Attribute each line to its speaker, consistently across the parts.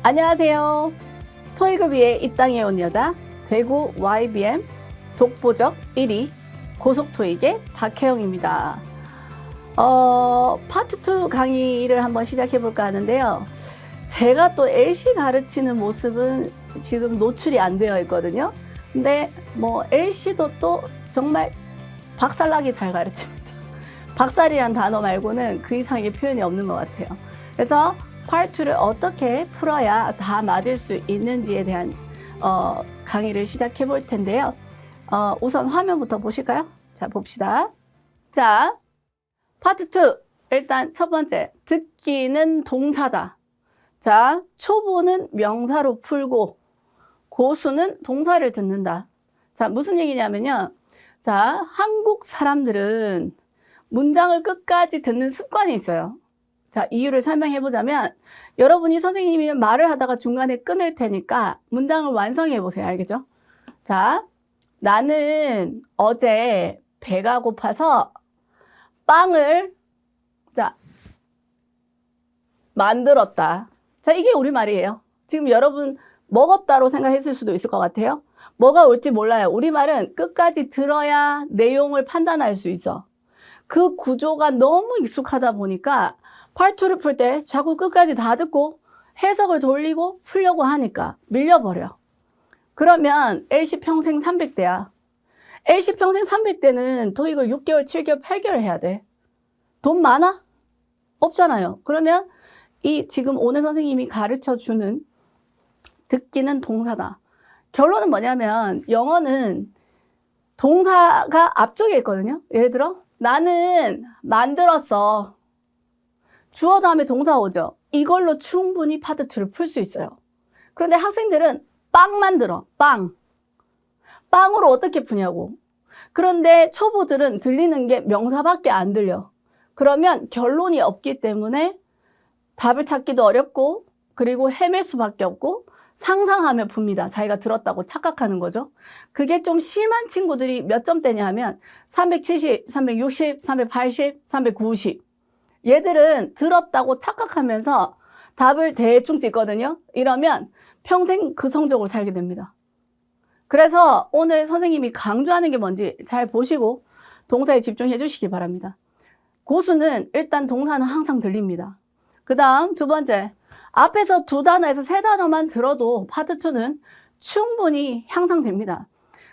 Speaker 1: 안녕하세요. 토익을 위해 이 땅에 온 여자, 대구 YBM 독보적 1위 고속토익의 박혜영입니다. 파트 2 강의를 한번 시작해 볼까 하는데요. 제가 또 LC 가르치는 모습은 지금 노출이 안 되어 있거든요. 근데 LC도 또 정말 박살나게 잘 가르칩니다. 박살이란 단어 말고는 그 이상의 표현이 없는 것 같아요. 그래서 파트 2를 어떻게 풀어야 다 맞을 수 있는지에 대한 강의를 시작해 볼 텐데요. 우선 화면부터 보실까요? 자, 봅시다. 자, 파트 2. 일단 첫 번째, 듣기는 동사다. 자, 초보는 명사로 풀고 고수는 동사를 듣는다. 자, 무슨 얘기냐면요. 자, 한국 사람들은 문장을 끝까지 듣는 습관이 있어요. 자, 이유를 설명해 보자면 여러분이 선생님이 말을 하다가 중간에 끊을 테니까 문장을 완성해 보세요. 알겠죠? 자, 나는 어제 배가 고파서 빵을 만들었다. 자, 이게 우리말이에요. 지금 여러분 먹었다로 생각했을 수도 있을 것 같아요. 뭐가 올지 몰라요. 우리말은 끝까지 들어야 내용을 판단할 수 있어. 그 구조가 너무 익숙하다 보니까 파트 2를 풀 때 자꾸 끝까지 다 듣고 해석을 돌리고 풀려고 하니까 밀려버려. 그러면 LC 평생 300대야. LC 평생 300대는 토익을 6개월, 7개월, 8개월 해야 돼. 돈 많아? 없잖아요. 그러면 이 지금 오늘 선생님이 가르쳐주는 듣기는 동사다. 결론은 뭐냐면 영어는 동사가 앞쪽에 있거든요. 예를 들어 나는 만들었어. 주어 다음에 동사 오죠. 이걸로 충분히 파트 2를 풀 수 있어요. 그런데 학생들은 빵 만들어. 빵으로 어떻게 푸냐고. 그런데 초보들은 들리는 게 명사밖에 안 들려. 그러면 결론이 없기 때문에 답을 찾기도 어렵고 그리고 헤맬 수밖에 없고 상상하며 풉니다. 자기가 들었다고 착각하는 거죠. 그게 좀 심한 친구들이 몇 점대냐 하면 370, 360, 380, 390. 얘들은 들었다고 착각하면서 답을 대충 찍거든요. 이러면 평생 그 성적으로 살게 됩니다. 그래서 오늘 선생님이 강조하는 게 뭔지 잘 보시고 동사에 집중해 주시기 바랍니다. 고수는 일단 동사는 항상 들립니다. 그 다음 두 번째, 앞에서 2단어에서 3단어만 들어도 파트 2는 충분히 향상됩니다.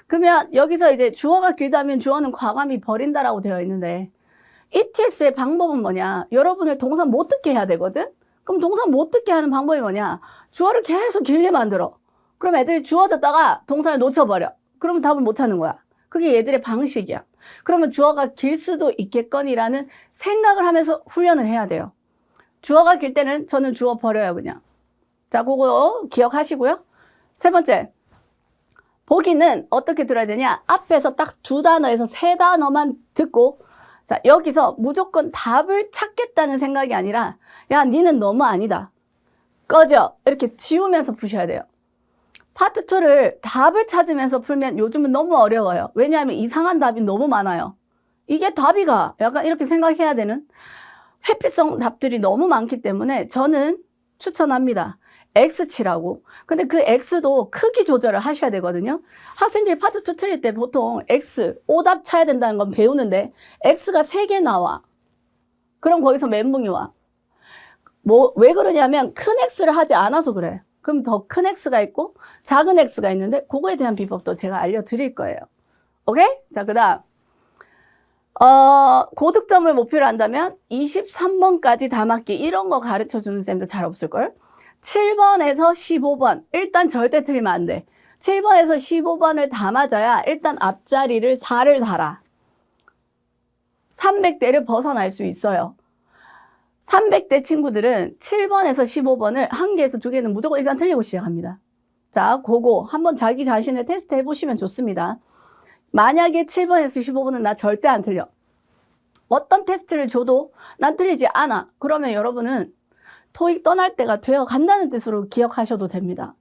Speaker 1: 그러면 여기서 이제 주어가 길다면 주어는 과감히 버린다라고 되어 있는데 ETS의 방법은 뭐냐? 여러분을 동사 못 듣게 해야 되거든? 그럼 동사 못 듣게 하는 방법이 뭐냐? 주어를 계속 길게 만들어. 그럼 애들이 주어 듣다가 동사를 놓쳐버려. 그러면 답을 못 찾는 거야. 그게 얘들의 방식이야. 그러면 주어가 길 수도 있겠거니라는 생각을 하면서 훈련을 해야 돼요. 주어가 길 때는 저는 주어 버려요, 그냥. 자, 그거 기억하시고요. 세 번째, 보기는 어떻게 들어야 되냐? 앞에서 딱 2단어에서 3단어만 듣고 자, 여기서 무조건 답을 찾겠다는 생각이 아니라 야, 니는 너무 아니다. 꺼져. 이렇게 지우면서 푸셔야 돼요. 파트 2를 답을 찾으면서 풀면 요즘은 너무 어려워요. 왜냐하면 이상한 답이 너무 많아요. 이게 답이가 약간 이렇게 생각해야 되는 회피성 답들이 너무 많기 때문에 저는 추천합니다. X치라고. 근데 그 X도 크기 조절을 하셔야 되거든요. 학생들이 파트 2 틀릴 때 보통 X, 오답 쳐야 된다는 건 배우는데 X가 3개 나와. 그럼 거기서 멘붕이 와. 왜 그러냐면 큰 X를 하지 않아서 그래. 그럼 더 큰 X가 있고 작은 X가 있는데 그거에 대한 비법도 제가 알려드릴 거예요. 오케이? 자, 그 다음. 고득점을 목표로 한다면 23번까지 다 맞기 이런 거 가르쳐주는 쌤도 잘 없을걸? 7번에서 15번 일단 절대 틀리면 안 돼. 7번에서 15번을 다 맞아야 일단 앞자리를 4를 달아. 300대를 벗어날 수 있어요. 300대 친구들은 7번에서 15번을 1개에서 2개는 무조건 일단 틀리고 시작합니다. 자, 그거 한번 자기 자신을 테스트 해보시면 좋습니다. 만약에 7번에서 15번은 나 절대 안 틀려. 어떤 테스트를 줘도 난 틀리지 않아. 그러면 여러분은 토익 떠날 때가 되어 간다는 뜻으로 기억하셔도 됩니다.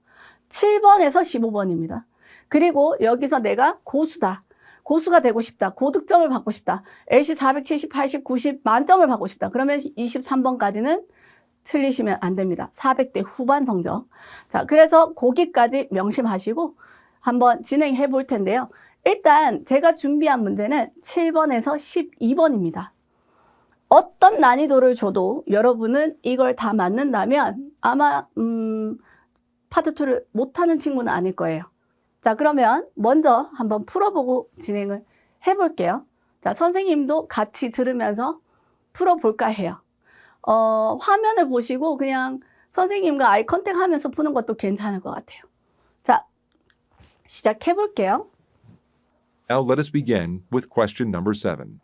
Speaker 1: 7번에서 15번입니다. 그리고 여기서 내가 고수다. 고수가 되고 싶다. 고득점을 받고 싶다. LC 470, 80, 90 만점을 받고 싶다. 그러면 23번까지는 틀리시면 안 됩니다. 400대 후반 성적. 자, 그래서 거기까지 명심하시고 한번 진행해 볼 텐데요. 일단 제가 준비한 문제는 7번에서 12번입니다. 어떤 난이도를 줘도 여러분은 이걸 다 맞는다면 아마 파트 2를 못하는 친구는 아닐 거예요. 자, 그러면 먼저 한번 풀어보고 진행을 해볼게요. 자, 선생님도 같이 들으면서 풀어볼까 해요. 화면을 보시고 그냥 선생님과 아이 컨택 하면서 푸는 것도 괜찮을 것 같아요. 자, 시작해 볼게요.
Speaker 2: Now let us begin with question number 7.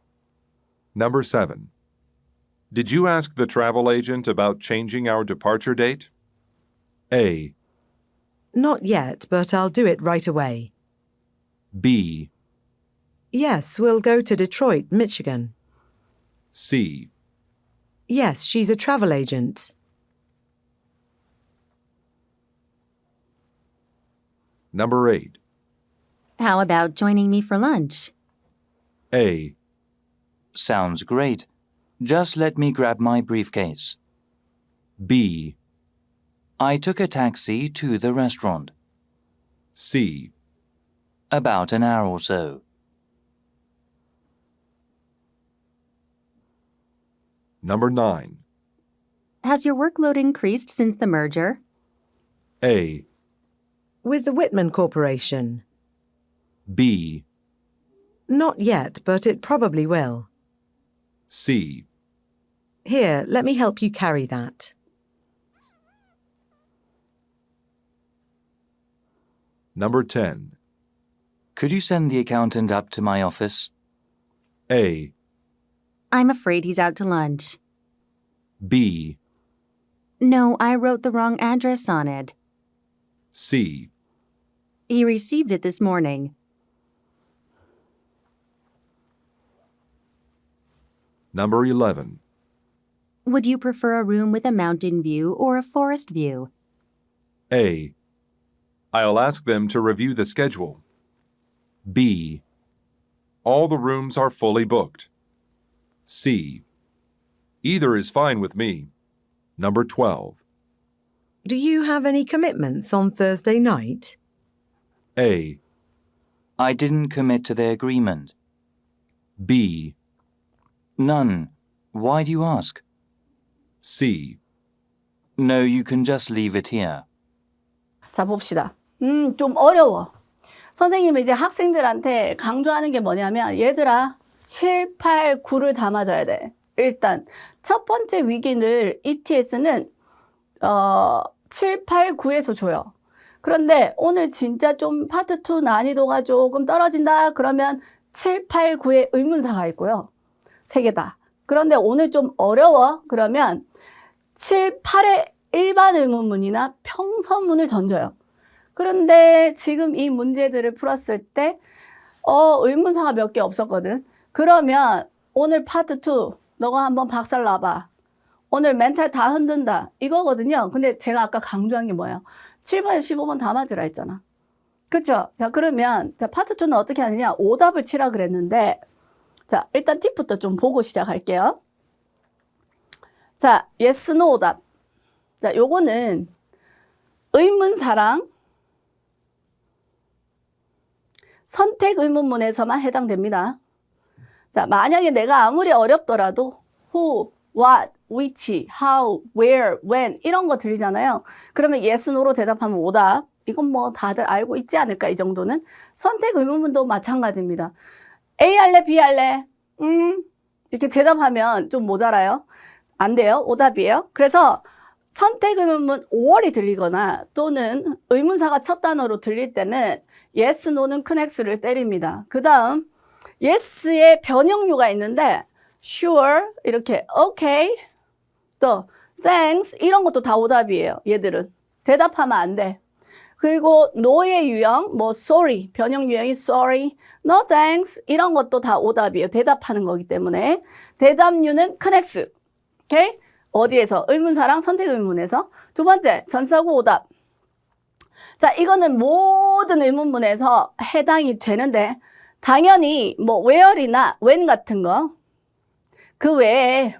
Speaker 2: Number 7. Did you ask the travel agent about changing our departure date? A.
Speaker 3: Not yet, but I'll do it right away.
Speaker 2: B.
Speaker 3: Yes, we'll go to Detroit, Michigan.
Speaker 2: C.
Speaker 3: Yes, she's a travel agent.
Speaker 2: Number 8.
Speaker 4: How about joining me for lunch?
Speaker 2: A.
Speaker 5: Sounds great. Just let me grab my briefcase.
Speaker 2: B.
Speaker 5: I took a taxi to the restaurant.
Speaker 2: C.
Speaker 5: About an hour or so.
Speaker 2: Number 9.
Speaker 4: Has your workload increased since the merger?
Speaker 2: A.
Speaker 3: With the Whitman Corporation.
Speaker 2: B.
Speaker 3: Not yet, but it probably will.
Speaker 2: C.
Speaker 3: Here, let me help you carry that.
Speaker 2: Number 10.
Speaker 5: Could you send the accountant up to my office?
Speaker 2: A.
Speaker 4: I'm afraid he's out to lunch.
Speaker 2: B.
Speaker 4: No, I wrote the wrong address on it.
Speaker 2: C.
Speaker 4: He received it this morning.
Speaker 2: Number 11.
Speaker 4: Would you prefer a room with a mountain view or a forest view?
Speaker 2: A. I'll ask them to review the schedule. B. All the rooms are fully booked. C. Either is fine with me. Number 12.
Speaker 3: Do you have any commitments on Thursday night?
Speaker 2: A.
Speaker 5: I didn't commit to the agreement.
Speaker 2: B.
Speaker 5: None. Why do you ask?
Speaker 2: C.
Speaker 5: No, you can just leave it here.
Speaker 1: 자, 봅시다. 좀 어려워. 선생님이 이제 학생들한테 강조하는 게 뭐냐면 얘들아 7, 8, 9를 다 맞아야 돼. 일단 첫 번째 위기를 ETS는 7, 8, 9에서 줘요. 그런데 오늘 진짜 좀 파트 2 난이도가 조금 떨어진다 그러면 7, 8, 9에 의문사가 있고요. 세 개 다. 그런데 오늘 좀 어려워 그러면 7, 8에 일반 의문문이나 평서문을 던져요. 그런데 지금 이 문제들을 풀었을 때 의문사가 몇 개 없었거든. 그러면 오늘 파트 2 너가 한번 박살 나봐. 오늘 멘탈 다 흔든다. 이거거든요. 근데 제가 아까 강조한 게 뭐예요? 7번에서 15번 다 맞으라 했잖아. 그쵸? 자, 그러면 자 파트 2는 어떻게 하느냐? 오답을 치라 그랬는데 자, 일단 팁부터 좀 보고 시작할게요. 자, yes, no 오답. 자, 요거는 의문사랑 선택 의문문에서만 해당됩니다. 자, 만약에 내가 아무리 어렵더라도 who, what, which, how, where, when 이런 거 들리잖아요. 그러면 yes, no로 대답하면 오답. 이건 뭐 다들 알고 있지 않을까 이 정도는. 선택 의문문도 마찬가지입니다. A 할래, B 할래? 이렇게 대답하면 좀 모자라요. 안 돼요. 오답이에요. 그래서 선택 의문문 5월이 들리거나 또는 의문사가 첫 단어로 들릴 때는 yes, no는 큰 X를 때립니다. 그 다음 yes의 변형류가 있는데 sure 이렇게 okay 또 thanks 이런 것도 다 오답이에요. 얘들은 대답하면 안 돼. 그리고 no의 유형 뭐 sorry 변형 유형이 sorry no thanks 이런 것도 다 오답이에요. 대답하는 거기 때문에 대답류는 큰 X. 오케이? 어디에서? 의문사랑 선택 의문문에서. 두 번째 전사구 오답. 자, 이거는 모든 의문문에서 해당이 되는데 당연히 뭐 where이나 when 같은 거 그 외에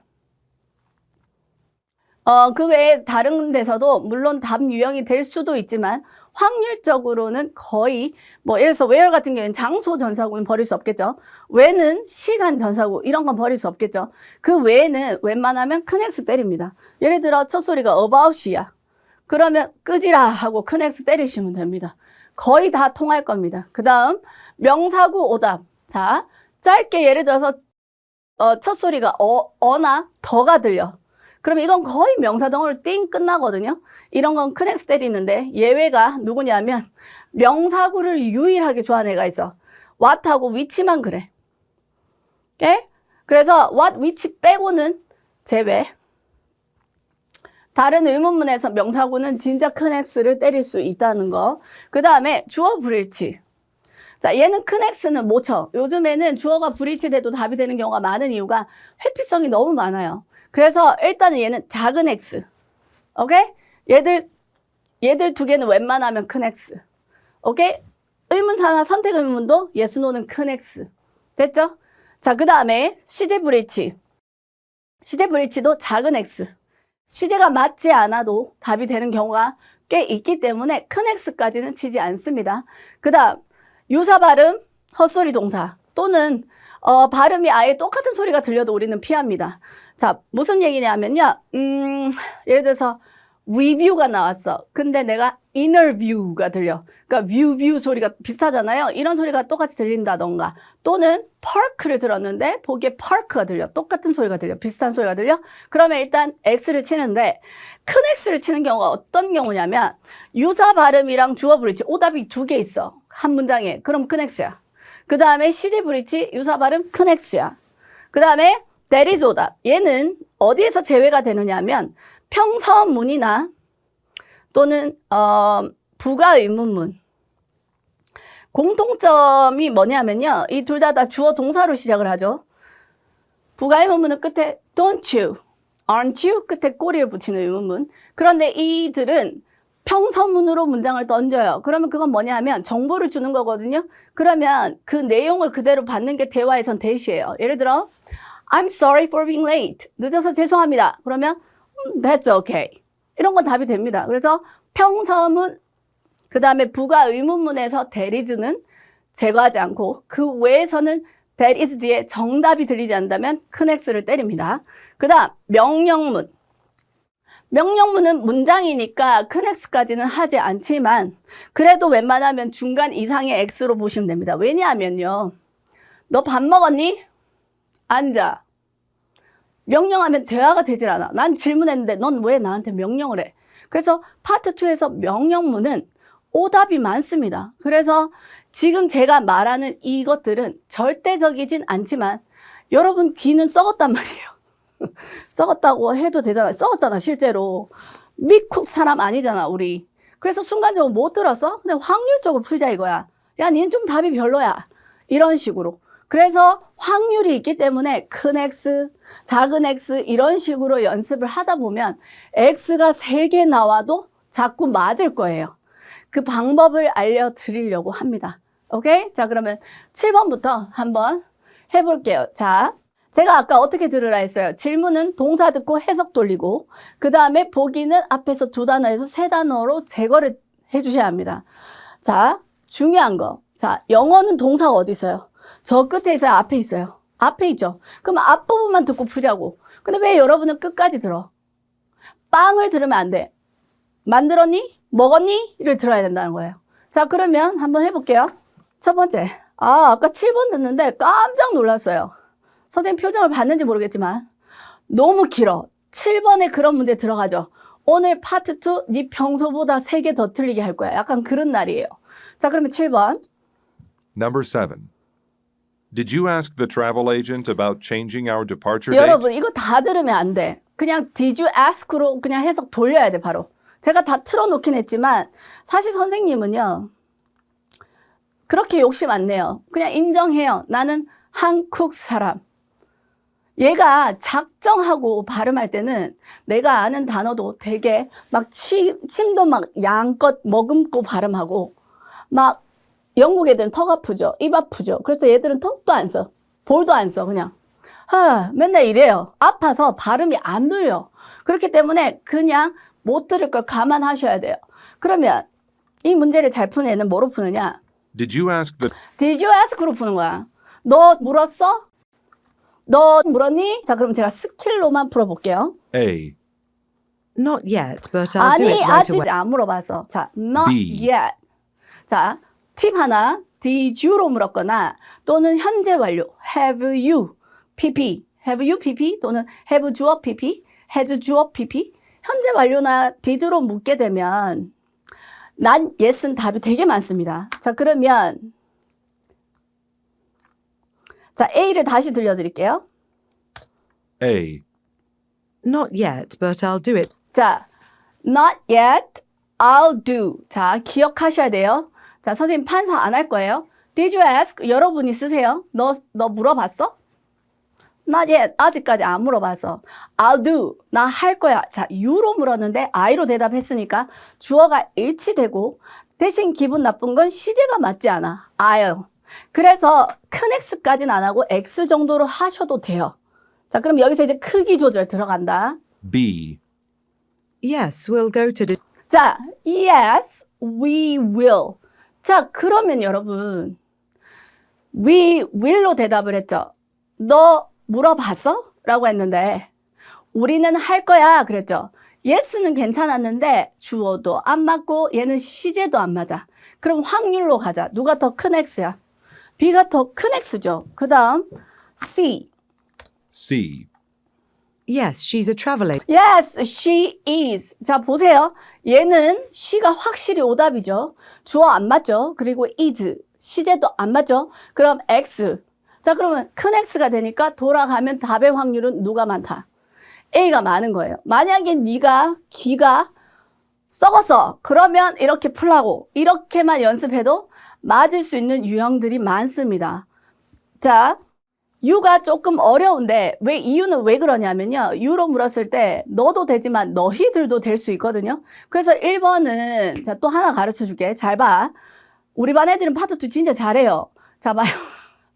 Speaker 1: 그 외에 다른 데서도 물론 답 유형이 될 수도 있지만 확률적으로는 거의 뭐 예를 들어서 where 같은 경우에는 장소 전사구는 버릴 수 없겠죠. when은 시간 전사구 이런 건 버릴 수 없겠죠. 그 외에는 웬만하면 큰 X 때립니다. 예를 들어 첫 소리가 about이야. 그러면 끄지라 하고 큰 X 때리시면 됩니다. 거의 다 통할 겁니다. 그 다음 명사구 오답. 자, 짧게 예를 들어서 첫 소리가 어나 더가 들려. 그럼 이건 거의 명사동으로 띵 끝나거든요. 이런 건 큰 X 때리는데 예외가 누구냐면 명사구를 유일하게 좋아하는 애가 있어. what하고 which만 그래. 오케이? 그래서 what, which 빼고는 제외. 다른 의문문에서 명사구는 진짜 큰 X를 때릴 수 있다는 거. 그 다음에 주어 불일치. 자, 얘는 큰 X는 못 쳐. 요즘에는 주어가 불일치돼도 답이 되는 경우가 많은 이유가 회피성이 너무 많아요. 그래서 일단은 얘는 작은 X. 오케이? 얘들 두 개는 웬만하면 큰 X. 오케이? 의문사나 선택 의문도 yes, no는 큰 X. 됐죠? 자, 그 다음에 시제 불일치. 시제 불일치도 작은 X. 시제가 맞지 않아도 답이 되는 경우가 꽤 있기 때문에 큰 X까지는 치지 않습니다. 그 다음 유사 발음, 헛소리 동사 또는 발음이 아예 똑같은 소리가 들려도 우리는 피합니다. 자, 무슨 얘기냐면요. 예를 들어서 review가 나왔어. 근데 내가 interview가 들려. 그러니까 view 소리가 비슷하잖아요. 이런 소리가 똑같이 들린다던가 또는 park를 들었는데 보기에 park가 들려. 똑같은 소리가 들려. 비슷한 소리가 들려. 그러면 일단 X를 치는데 큰 X를 치는 경우가 어떤 경우냐면 유사 발음이랑 주어 불일치 오답이 두 개 있어. 한 문장에. 그럼 큰 X야. 그 다음에 시제 불일치 유사 발음 큰 X야. 그 다음에 that is 오답. 얘는 어디에서 제외가 되느냐면 평서문이나 또는 부가 의문문. 공통점이 뭐냐면요. 이 둘 다 주어 동사로 시작을 하죠. 부가 의문문은 끝에 don't you, aren't you 끝에 꼬리를 붙이는 의문문. 그런데 이들은 평서문으로 문장을 던져요. 그러면 그건 뭐냐면 정보를 주는 거거든요. 그러면 그 내용을 그대로 받는 게 대화에선 대시예요. 예를 들어 I'm sorry for being late. 늦어서 죄송합니다. 그러면 That's okay. 이런 건 답이 됩니다. 그래서 평서문, 그 다음에 부가 의문문에서 that is는 제거하지 않고 그 외에서는 that is 뒤에 정답이 들리지 않는다면 큰 X를 때립니다. 그 다음 명령문. 명령문은 문장이니까 큰 X까지는 하지 않지만 그래도 웬만하면 중간 이상의 X로 보시면 됩니다. 왜냐하면요. 너 밥 먹었니? 앉아. 명령하면 대화가 되질 않아. 난 질문했는데 넌 왜 나한테 명령을 해? 그래서 파트 2에서 명령문은 오답이 많습니다. 그래서 지금 제가 말하는 이것들은 절대적이진 않지만 여러분 귀는 썩었단 말이에요. 썩었다고 해도 되잖아. 썩었잖아 실제로. 미국 사람 아니잖아 우리. 그래서 순간적으로 못 들었어? 근데 확률적으로 풀자 이거야. 야 니는 좀 답이 별로야. 이런 식으로. 그래서 확률이 있기 때문에 큰 X, 작은 X 이런 식으로 연습을 하다 보면 X가 3개 나와도 자꾸 맞을 거예요. 그 방법을 알려드리려고 합니다. 오케이? 자, 그러면 7번부터 한번 해볼게요. 자, 제가 아까 어떻게 들으라 했어요? 질문은 동사 듣고 해석 돌리고 그 다음에 보기는 앞에서 2단어에서 3단어로 제거를 해주셔야 합니다. 자, 중요한 거. 자, 영어는 동사가 어디 있어요? 저 끝에 있어요? 앞에 있어요? 앞에 있죠? 그럼 앞부분만 듣고 풀자고. 근데 왜 여러분은 끝까지 들어? 빵을 들으면 안 돼. 만들었니? 먹었니? 를 들어야 된다는 거예요. 자, 그러면 한번 해볼게요. 첫 번째. 아까 7번 듣는데 깜짝 놀랐어요. 선생님 표정을 봤는지 모르겠지만 너무 길어. 7번에 그런 문제 들어가죠. 오늘 파트 2 네 평소보다 3개 더 틀리게 할 거야. 약간 그런 날이에요. 자, 그러면 7번.
Speaker 2: Number 7. Did you ask the travel agent about changing our departure date?
Speaker 1: 여러분 이거 다 들으면 안 돼. 그냥 did you ask로 그냥 해석 돌려야 돼 바로. 제가 다 틀어놓긴 했지만 사실 선생님은요. 그렇게 욕심 안 내요. 그냥 인정해요. 나는 한국 사람. 얘가 작정하고 발음할 때는 내가 아는 단어도 되게 막 침도 막 양껏 머금고 발음하고 막 영국 애들은 턱 아프죠. 입 아프죠. 그래서 얘들은 턱도 안 써. 볼도 안 써. 그냥 맨날 이래요. 아파서 발음이 안 눌려. 그렇기 때문에 그냥 못 들을 걸 감안하셔야 돼요. 그러면 이 문제를 잘 푸는 애는 뭐로 푸느냐?
Speaker 2: Did you ask the
Speaker 1: Did you ask로 푸는 거야. 너 물었어? 너 물었니? 자, 그럼 제가 스킬로만 풀어볼게요.
Speaker 2: A,
Speaker 3: Not yet, but I'll do
Speaker 1: 아니,
Speaker 3: it right
Speaker 1: 아직
Speaker 3: away.
Speaker 1: 안 물어봐서. 자, not
Speaker 2: B.
Speaker 1: yet. 자, 팁 하나. Did you로 물었거나 또는 현재 완료. Have you PP. Have you PP 또는 have 주어 PP. has 주어 PP. 현재 완료나 did로 묻게 되면 난 yes는 답이 되게 많습니다. 자, 그러면 자, A를 다시 들려드릴게요.
Speaker 2: A,
Speaker 3: Not yet, but I'll do it.
Speaker 1: 자, not yet, I'll do. 자, 기억하셔야 돼요. 자, 선생님 판사 안 할 거예요. Did you ask? 여러분이 쓰세요. 너 물어봤어? Not yet. 아직까지 안 물어봐서. I'll do. 나 할 거야. 자, you로 물었는데 I로 대답했으니까 주어가 일치되고 대신 기분 나쁜 건 시제가 맞지 않아. I'll. 그래서 큰 X까지는 안 하고 X 정도로 하셔도 돼요. 자, 그럼 여기서 이제 크기 조절 들어간다.
Speaker 2: B,
Speaker 3: Yes, we'll go to the.
Speaker 1: 자, yes, we will. 자, 그러면 여러분, we will로 대답을 했죠. 너 물어봤어? 라고 했는데, 우리는 할 거야. 그랬죠. yes는 괜찮았는데, 주어도 안 맞고, 얘는 시제도 안 맞아. 그럼 확률로 가자. 누가 더 큰 X야? B가 더 큰 X죠. 그 다음, C.
Speaker 2: C,
Speaker 3: Yes, she's a travel agent.
Speaker 1: Yes, she is. 자, 보세요. 얘는 she가 확실히 오답이죠. 주어 안 맞죠? 그리고 is. 시제도 안 맞죠? 그럼 X. 자, 그러면 큰 X가 되니까 돌아가면 답의 확률은 누가 많다? A가 많은 거예요. 만약에 네가 기가 썩었어. 그러면 이렇게 풀라고. 이렇게만 연습해도 맞을 수 있는 유형들이 많습니다. 자, you가 조금 어려운데 왜 이유는 왜 그러냐면요. you로 물었을 때 너도 되지만 너희들도 될 수 있거든요. 그래서 1번은 자, 또 하나 가르쳐 줄게. 잘 봐. 우리 반 애들은 파트 2 진짜 잘해요. 자, 봐요.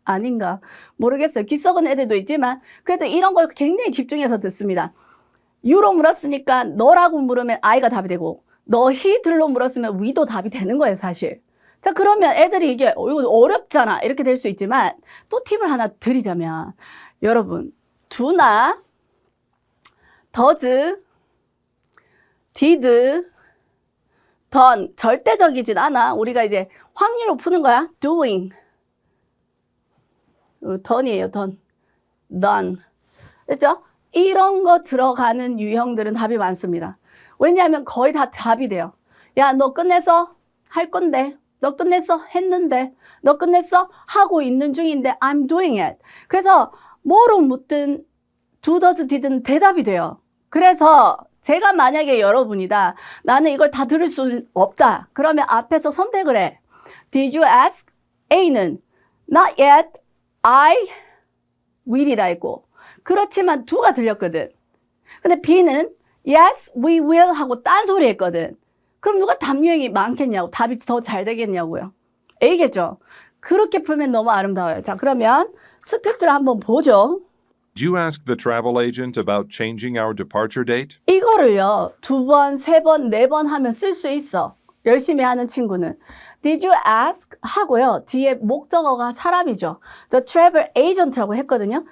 Speaker 1: 아닌가 모르겠어요. 기 썩은 애들도 있지만 그래도 이런 걸 굉장히 집중해서 듣습니다. you로 물었으니까 너라고 물으면 I가 답이 되고 너희들로 물었으면 we도 답이 되는 거예요, 사실. 자, 그러면 애들이 이게 이거 어렵잖아 이렇게 될 수 있지만 또 팁을 하나 드리자면 여러분 do나 does, did, done 절대적이진 않아. 우리가 이제 확률로 푸는 거야. doing, done이에요. done. 됐죠? 이런 거 들어가는 유형들은 답이 많습니다. 왜냐하면 거의 다 답이 돼요. 야, 너 끝냈어? 할 건데. 너 끝냈어? 했는데. 너 끝냈어? 하고 있는 중인데 I'm doing it. 그래서 뭐로 묻든 do, does, did는 대답이 돼요. 그래서 제가 만약에 여러분이다. 나는 이걸 다 들을 수는 없다. 그러면 앞에서 선택을 해. Did you ask? A는 not yet, I will이라 했고 그렇지만 do가 들렸거든. 근데 B는 yes, we will 하고 딴소리 했거든. 그럼 누가 답 유형이 많겠냐고. 답이 더 잘 되겠냐고요. A겠죠. 그렇게 풀면 너무 아름다워요. 자, 그러면 스크립트를 한번 보죠.
Speaker 2: did you ask the travel agent about changing our departure date?
Speaker 1: 이거를요. 2번, 3번, 4번 하면 쓸 수 있어. 열심히 하는 친구는. Did you ask? 하고요. 뒤에 목적어가 사람이죠. The travel agent라고 했거든요.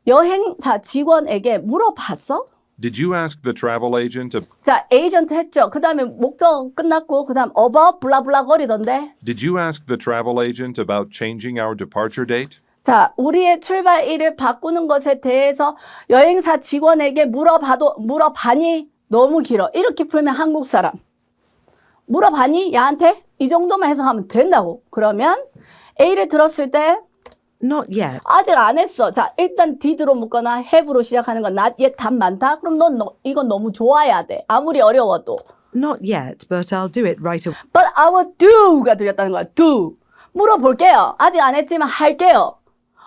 Speaker 1: 여행사 직원에게 물어봤어?
Speaker 2: Did you ask the travel agent
Speaker 1: 자, 에이전트 했죠. 그 다음에 목적 끝났고 그 다음 about 블라블라 거리던데.
Speaker 2: Did you ask the travel agent about changing our departure date?
Speaker 1: 자, 우리의 출발일을 바꾸는 것에 대해서 여행사 직원에게 물어봐니? 너무 길어. 이렇게 풀면 한국 사람. 물어봐니? 야한테? 이 정도만 해석하면 된다고. 그러면 A를 들었을 때
Speaker 3: Not yet.
Speaker 1: 아직 안 했어. 자, 일단 did로 묶거나 have로 시작하는 건 not yet 답 많다? 그럼 넌 이건 너무 좋아야 돼. 아무리 어려워도.
Speaker 3: Not yet, but I'll do it right away.
Speaker 1: But I will do가 들렸다는 거야. do. 물어볼게요. 아직 안 했지만 할게요.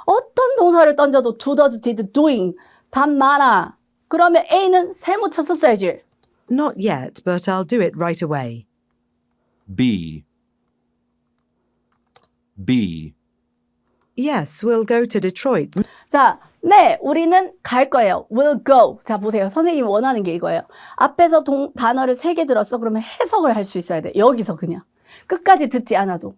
Speaker 1: 어떤 동사를 던져도 do, does, did, doing. 답 많아. 그러면 A는 세모 쳐서 써야지.
Speaker 3: Not yet, but I'll do it right away.
Speaker 2: B, B,
Speaker 3: Yes, we'll go to Detroit.
Speaker 1: 자, 네, 우리는 갈 거예요. We'll go. 자, 보세요. 선생님이 원하는 게 이거예요. 앞에서 단어를 3개 들었어. 그러면 해석을 할 수 있어야 돼. 여기서 그냥. 끝까지 듣지 않아도.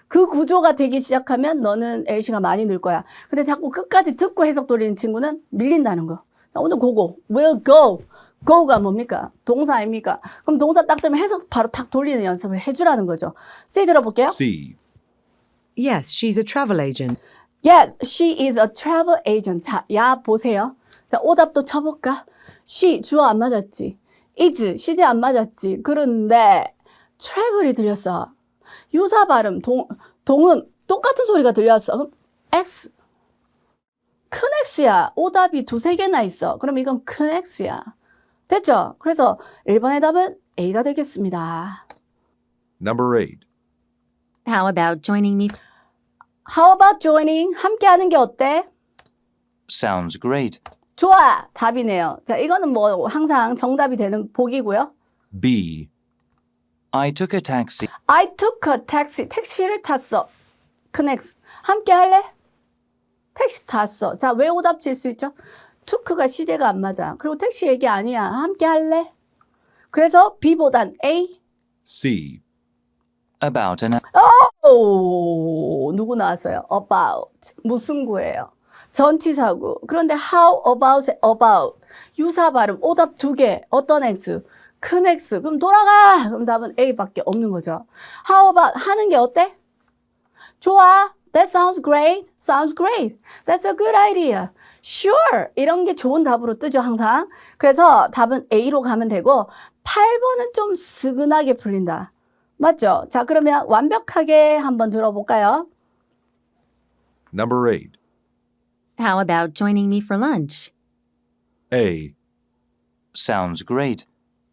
Speaker 1: 그 구조가 되기 시작하면 너는 LC가 많이 늘 거야. 근데 자꾸 끝까지 듣고 해석 돌리는 친구는 밀린다는 거. 자, 오늘 그거. We'll go. go가 뭡니까? 동사 아닙니까? 그럼 동사 딱 뜨면 해석 바로 탁 돌리는 연습을 해주라는 거죠. C 들어볼게요.
Speaker 2: C.
Speaker 3: Yes, she's a travel agent.
Speaker 1: Yes, she is a travel agent. 자, 야, 보세요. 자, 오답도 쳐볼까? she, 주어 안 맞았지. is, 시제 안 맞았지. 그런데 travel이 들렸어. 유사 발음, 동음, 똑같은 소리가 들렸어. 그럼 X. 큰 X야. 오답이 2-3개나 있어. 그럼 이건 큰 X야. 됐죠? 그래서 1번의 답은 A가 되겠습니다.
Speaker 2: Number 8.
Speaker 4: How about joining me?
Speaker 1: How about joining? 함께 하는 게 어때?
Speaker 5: Sounds great.
Speaker 1: 좋아! 답이네요. 자, 이거는 뭐 항상 정답이 되는 복이고요.
Speaker 2: B.
Speaker 5: I took a taxi.
Speaker 1: I took a taxi. 택시를 탔어. 큰 X. 함께 할래? 택시 탔어. 자, 왜 오답 칠 수 있죠? took가 시제가 안 맞아. 그리고 택시 얘기 아니야. 함께 할래? 그래서 B보단 A.
Speaker 2: C.
Speaker 5: About an
Speaker 1: 오, 누구 나왔어요? About. 무슨 구예요? 전치사구. 그런데 how about, about. 유사 발음. 오답 2개. 어떤 X? 큰 X. 그럼 돌아가! 그럼 답은 A밖에 없는 거죠. How about 하는 게 어때? 좋아. That sounds great. Sounds great. That's a good idea. Sure. 이런 게 좋은 답으로 뜨죠, 항상. 그래서 답은 A로 가면 되고 8번은 좀 스근하게 풀린다. 맞죠? 자, 그러면 완벽하게 한번 들어볼까요?
Speaker 2: Number 8.
Speaker 4: How about joining me for lunch?
Speaker 2: A.
Speaker 5: sounds great.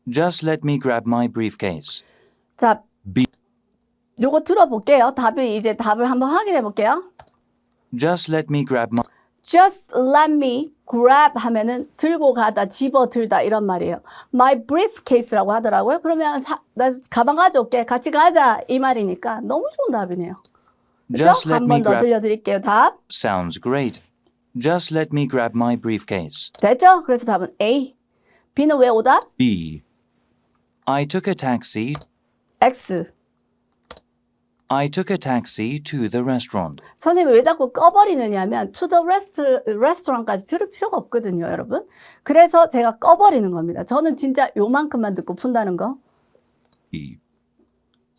Speaker 5: Just let me grab my briefcase.
Speaker 1: 자,
Speaker 2: B.
Speaker 1: 요거 들어볼게요. 답을 한번 확인해 볼게요.
Speaker 5: Just let me grab my
Speaker 1: Just let me grab 하면은 들고 가다, 집어 들다 이런 말이에요. My briefcase라고 하더라고요. 그러면 나 가방 가져올게. 같이 가자 이 말이니까 너무 좋은 답이네요. 그렇죠?
Speaker 5: Just let
Speaker 1: 한
Speaker 5: me
Speaker 1: 번 더
Speaker 5: grab
Speaker 1: 들려드릴게요. 답.
Speaker 5: sounds great. Just let me grab my briefcase.
Speaker 1: 됐죠? 그래서 답은 A. B는 왜 오답?
Speaker 2: B.
Speaker 5: I took a taxi.
Speaker 1: X.
Speaker 5: I took a taxi to the restaurant.
Speaker 1: 선생님이 왜 자꾸 꺼버리느냐면 to the restaurant까지 들을 필요가 없거든요, 여러분. 그래서 제가 꺼버리는 겁니다. 저는 진짜 요만큼만 듣고 푼다는 거.
Speaker 2: E.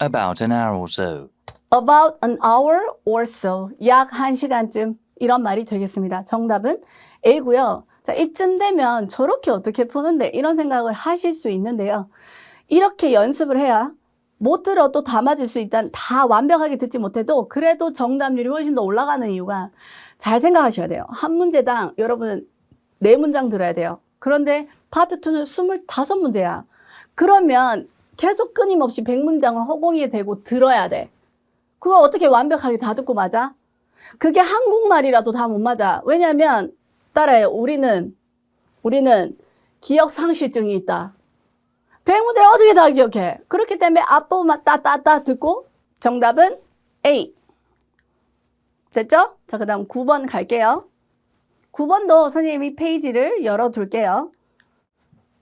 Speaker 5: About an hour or so.
Speaker 1: About an hour or so. 약 1시간쯤 이런 말이 되겠습니다. 정답은 A고요. 자, 이쯤 되면 저렇게 어떻게 푸는데 이런 생각을 하실 수 있는데요. 이렇게 연습을 해야 못 들어도 다 맞을 수 있다는, 다 완벽하게 듣지 못해도 그래도 정답률이 훨씬 더 올라가는 이유가 잘 생각하셔야 돼요. 한 문제당 여러분 4문장 들어야 돼요. 그런데 파트 2는 25문제야. 그러면 계속 끊임없이 100문장을 허공에 대고 들어야 돼. 그걸 어떻게 완벽하게 다 듣고 맞아? 그게 한국말이라도 다 못 맞아. 왜냐하면 따라해요. 우리는 기억 상실증이 있다. 100문제를 어떻게 다 기억해? 그렇기 때문에 앞부분만 따따따 듣고 정답은 A. 됐죠? 자, 그 다음 9번 갈게요. 9번도 선생님이 페이지를 열어둘게요.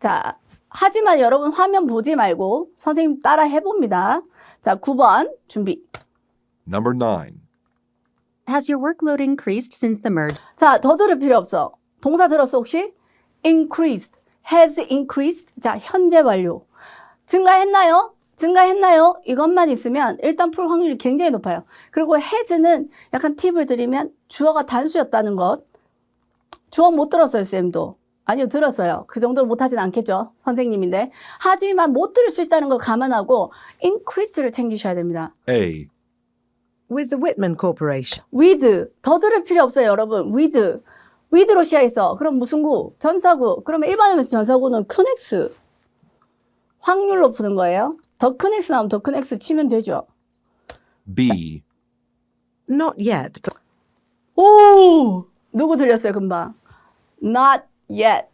Speaker 1: 자, 하지만 여러분 화면 보지 말고 선생님 따라 해봅니다. 자, 9번 준비.
Speaker 2: Number 9.
Speaker 4: Has your workload increased since the merge?
Speaker 1: 자, 더 들을 필요 없어. 동사 들었어 혹시? increased, has increased. 자, 현재 완료. 증가했나요? 증가했나요? 이것만 있으면 일단 풀 확률이 굉장히 높아요. 그리고 has는 약간 팁을 드리면 주어가 단수였다는 것. 주어 못 들었어요, 쌤도. 아니요, 들었어요. 그 정도로 못하진 않겠죠. 선생님인데. 하지만 못 들을 수 있다는 걸 감안하고 increase를 챙기셔야 됩니다.
Speaker 2: A.
Speaker 3: With the Whitman Corporation.
Speaker 1: with. 더 들을 필요 없어요, 여러분. with로 시작했어. 그럼 무슨 구? 전사구. 그러면 일반음에서 전사구는 큰 X. 확률로 푸는 거예요. 더 큰 X 나오면 더 큰 X 치면 되죠.
Speaker 2: B.
Speaker 3: Not yet, but
Speaker 1: 오! 누구 들렸어요, 금방? Not yet.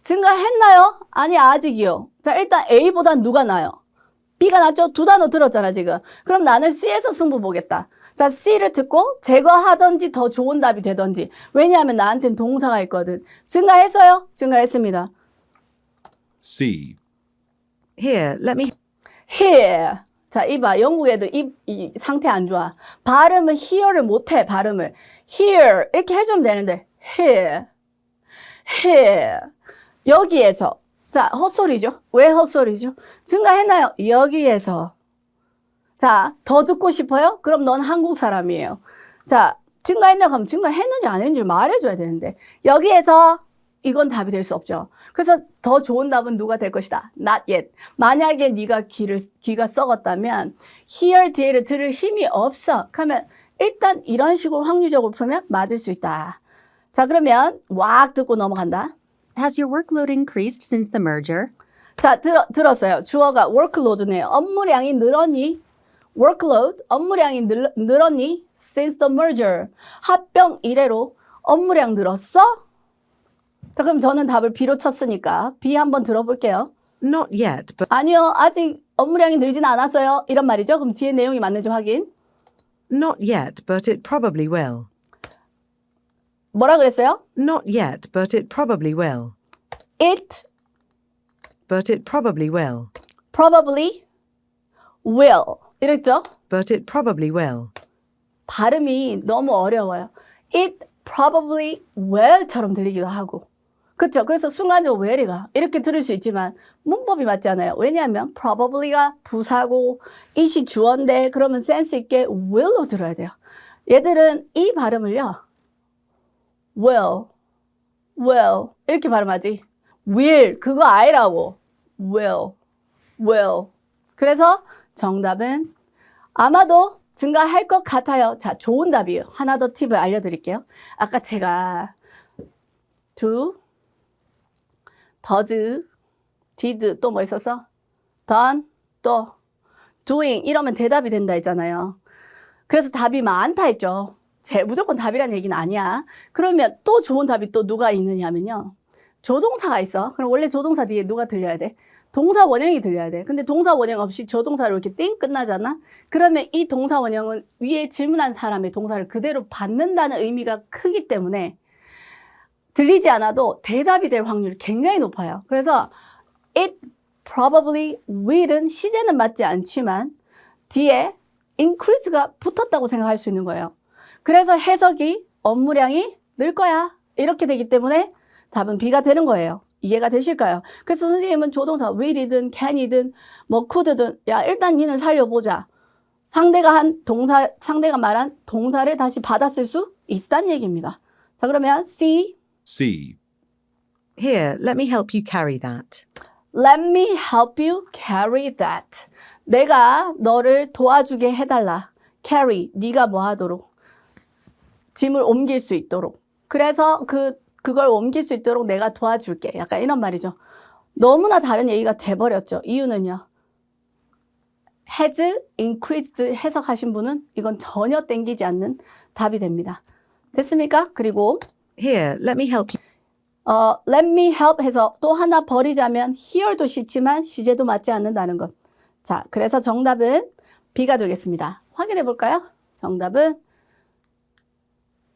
Speaker 1: 증가했나요? 아니, 아직이요. 자, 일단 A보단 누가 나요? B가 낫죠? 두 단어 들었잖아, 지금. 그럼 나는 C에서 승부 보겠다. 자, C를 듣고 제거하든지 더 좋은 답이 되든지. 왜냐하면 나한테는 동사가 있거든. 증가했어요? 증가했습니다.
Speaker 2: C.
Speaker 3: Here, let me
Speaker 1: Here. 자, 이봐. 영국 애들 이 상태 안 좋아. 발음은 here를 못해, 발음을. Here. 이렇게 해주면 되는데. Here. Here. 여기에서. 자, 헛소리죠. 왜 헛소리죠? 증가했나요? 여기에서. 자, 더 듣고 싶어요? 그럼 넌 한국 사람이에요. 자, 증가했나? 그럼 증가했는지 안 했는지 말해줘야 되는데. 여기에서 이건 답이 될 수 없죠. 그래서 더 좋은 답은 누가 될 것이다? Not yet. 만약에 네가 귀가 썩었다면 hear 뒤에를 들을 힘이 없어. 그러면 일단 이런 식으로 확률적으로 풀면 맞을 수 있다. 자, 그러면 왁 듣고 넘어간다.
Speaker 4: Has your workload increased since the merger?
Speaker 1: 자, 들었어요. 주어가 workload네요. 업무량이 늘었니? workload, 업무량이 늘었니? since the merger. 합병 이래로 업무량 늘었어? 자, 그럼 저는 답을 B로 쳤으니까 B 한번 들어볼게요.
Speaker 3: not yet, but
Speaker 1: 아니요, 아직 업무량이 늘진 않았어요. 이런 말이죠. 그럼 뒤에 내용이 맞는지 확인.
Speaker 3: not yet, but it probably will.
Speaker 1: 뭐라 그랬어요?
Speaker 3: Not yet, but it probably will.
Speaker 1: It
Speaker 3: But it probably will.
Speaker 1: probably will. 이랬죠?
Speaker 3: But it probably will.
Speaker 1: 발음이 너무 어려워요. It probably will처럼 들리기도 하고. 그렇죠? 그래서 순간적으로 will이가 이렇게 들을 수 있지만 문법이 맞지 않아요. 왜냐하면 probably가 부사고 it이 주어인데 그러면 센스 있게 will로 들어야 돼요. 얘들은 이 발음을요. will 이렇게 발음하지. will 그거 아니라고. will. 그래서 정답은 아마도 증가할 것 같아요. 자, 좋은 답이에요. 하나 더 팁을 알려드릴게요. 아까 제가 do, does, did 또 뭐 있었어? done, 또 doing 이러면 대답이 된다 했잖아요. 그래서 답이 많다 했죠. 무조건 답이란 얘기는 아니야. 그러면 또 좋은 답이 또 누가 있느냐면요. 조동사가 있어. 그럼 원래 조동사 뒤에 누가 들려야 돼? 동사 원형이 들려야 돼. 근데 동사 원형 없이 조동사로 이렇게 띵 끝나잖아? 그러면 이 동사 원형은 위에 질문한 사람의 동사를 그대로 받는다는 의미가 크기 때문에 들리지 않아도 대답이 될 확률이 굉장히 높아요. 그래서 it probably will은 시제는 맞지 않지만 뒤에 increase가 붙었다고 생각할 수 있는 거예요. 그래서 해석이 업무량이 늘 거야. 이렇게 되기 때문에 답은 B가 되는 거예요. 이해가 되실까요? 그래서 선생님은 조동사 will이든 can이든 뭐 could든 야 일단 니는 살려보자. 상대가 말한 동사를 다시 받았을 수 있다는 얘기입니다. 자, 그러면 C.
Speaker 3: Here, let me help you carry that.
Speaker 1: Let me help you carry that. 내가 너를 도와주게 해달라. carry, 네가 뭐 하도록. 짐을 옮길 수 있도록. 그래서 그걸 옮길 수 있도록 내가 도와줄게. 약간 이런 말이죠. 너무나 다른 얘기가 돼버렸죠. 이유는요. has increased 해석하신 분은 이건 전혀 땡기지 않는 답이 됩니다. 됐습니까? 그리고
Speaker 3: Here, let me help you.
Speaker 1: let me help 해서 또 하나 버리자면 here도 싫지만 시제도 맞지 않는다는 것. 자, 그래서 정답은 B가 되겠습니다. 확인해 볼까요? 정답은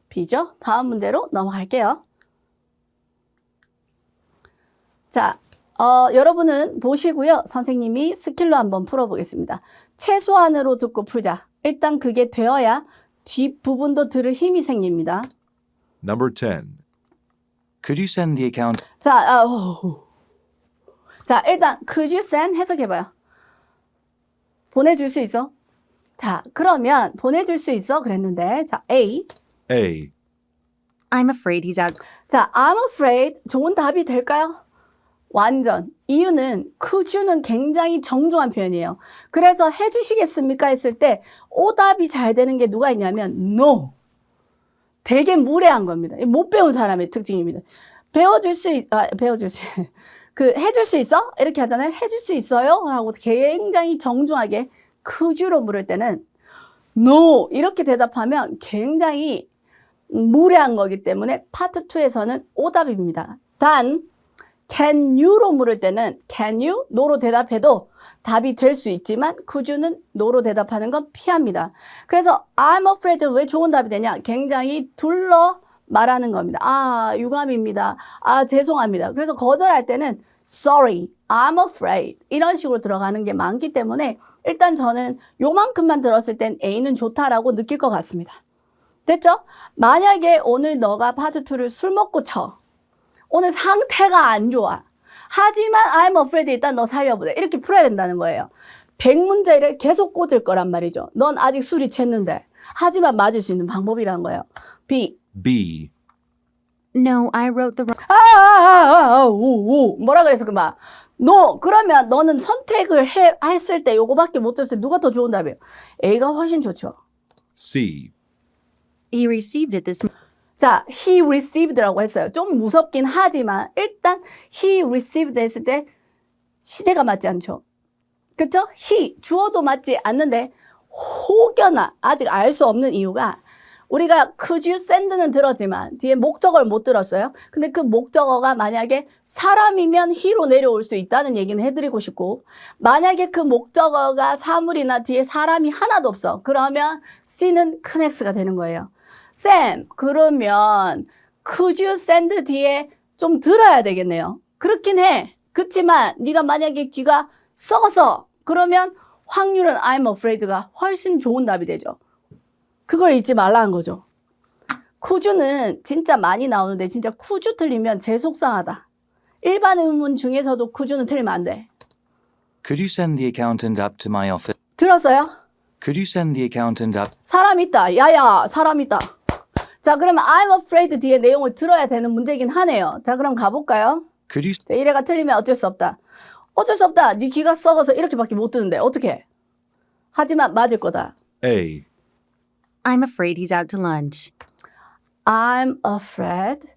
Speaker 1: B죠. 다음 문제로 넘어갈게요. 자, 여러분은 보시고요. 선생님이 스킬로 한번 풀어보겠습니다. 최소한으로 듣고 풀자. 일단 그게 되어야 뒷부분도 들을 힘이 생깁니다.
Speaker 2: Number 10.
Speaker 5: Could you send the account?
Speaker 1: 자, 일단 could you send 해석해봐요. 보내줄 수 있어? 자, 그러면 보내줄 수 있어? 그랬는데 자, A.
Speaker 4: I'm afraid he's out.
Speaker 1: 자, I'm afraid 좋은 답이 될까요? 완전. 이유는 could you는 굉장히 정중한 표현이에요. 그래서 해주시겠습니까? 했을 때 오답이 잘 되는 게 누가 있냐면 no. 되게 무례한 겁니다. 못 배운 사람의 특징입니다. 해줄 수 있어? 이렇게 하잖아요. 해줄 수 있어요? 하고 굉장히 정중하게 could you로 물을 때는 no 이렇게 대답하면 굉장히 무례한 거기 때문에 파트 2에서는 오답입니다. 단 can you로 물을 때는 can you? no로 대답해도 답이 될 수 있지만 could you는 no로 대답하는 건 피합니다. 그래서 I'm afraid는 왜 좋은 답이 되냐? 굉장히 둘러 말하는 겁니다. 아, 유감입니다. 아, 죄송합니다. 그래서 거절할 때는 sorry, I'm afraid 이런 식으로 들어가는 게 많기 때문에 일단 저는 요만큼만 들었을 땐 A는 좋다라고 느낄 것 같습니다. 됐죠? 만약에 오늘 너가 파트 2를 술 먹고 쳐. 오늘 상태가 안 좋아. 하지만 I'm afraid 일단 너 살려보자. 이렇게 풀어야 된다는 거예요. 100문제를 계속 꽂을 거란 말이죠. 넌 아직 술이 챘는데. 하지만 맞을 수 있는 방법이라는 거예요. B.
Speaker 2: B.
Speaker 4: No, I wrote the wrong.
Speaker 1: 뭐라 그랬어, 그만. No. 그러면 너는 선택을 했을 때 요거밖에 못 들었을 때 누가 더 좋은 답이에요? A가 훨씬 좋죠.
Speaker 2: C.
Speaker 4: He received it this
Speaker 1: 자, he received라고 했어요. 좀 무섭긴 하지만 일단 he received 했을 때 시제가 맞지 않죠. 그렇죠? he 주어도 맞지 않는데 혹여나 아직 알 수 없는 이유가 우리가 could you send는 들었지만 뒤에 목적어를 못 들었어요. 근데 그 목적어가 만약에 사람이면 he로 내려올 수 있다는 얘기는 해드리고 싶고 만약에 그 목적어가 사물이나 뒤에 사람이 하나도 없어. 그러면 C는 큰 X가 되는 거예요. 쌤, 그러면 could you send 뒤에 좀 들어야 되겠네요. 그렇긴 해. 그렇지만 네가 만약에 귀가 썩어서 그러면 확률은 I'm afraid가 훨씬 좋은 답이 되죠. 그걸 잊지 말라는 거죠. 쿠주는 진짜 많이 나오는데 진짜 쿠주 틀리면 제일 속상하다. 일반 의문 중에서도 쿠주는 틀리면 안 돼.
Speaker 5: Could you send the accountant up to my office?
Speaker 1: 들었어요?
Speaker 5: Could you send the accountant up?
Speaker 1: 사람 있다. 야야, 사람 있다. 자, 그러면 I'm afraid 뒤에 내용을 들어야 되는 문제긴 하네요. 자, 그럼 가볼까요?
Speaker 5: Could you
Speaker 1: 자, 이래가 틀리면 어쩔 수 없다. 어쩔 수 없다. 네 귀가 썩어서 이렇게밖에 못 듣는데 어떡해? 하지만 맞을 거다.
Speaker 2: A.
Speaker 4: I'm afraid he's out to lunch.
Speaker 1: I'm afraid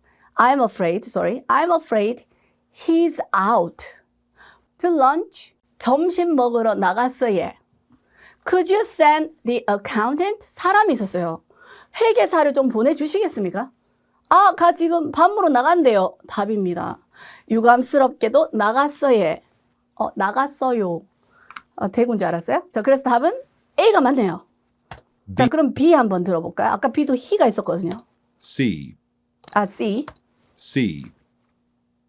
Speaker 1: he's out to lunch. 점심 먹으러 나갔어요. Could you send the accountant? 사람이 있었어요. 회계사를 좀 보내주시겠습니까? 아, 가 지금 밥 먹으러 나간대요. 답입니다. 유감스럽게도 나갔어요. 나갔어요. 대구인 줄 알았어요? 자, 그래서 답은 A가 맞네요. 자, 그럼 B 한번 들어볼까요? 아까 B도 he가 있었거든요.
Speaker 2: C.
Speaker 1: 아, C.
Speaker 2: C.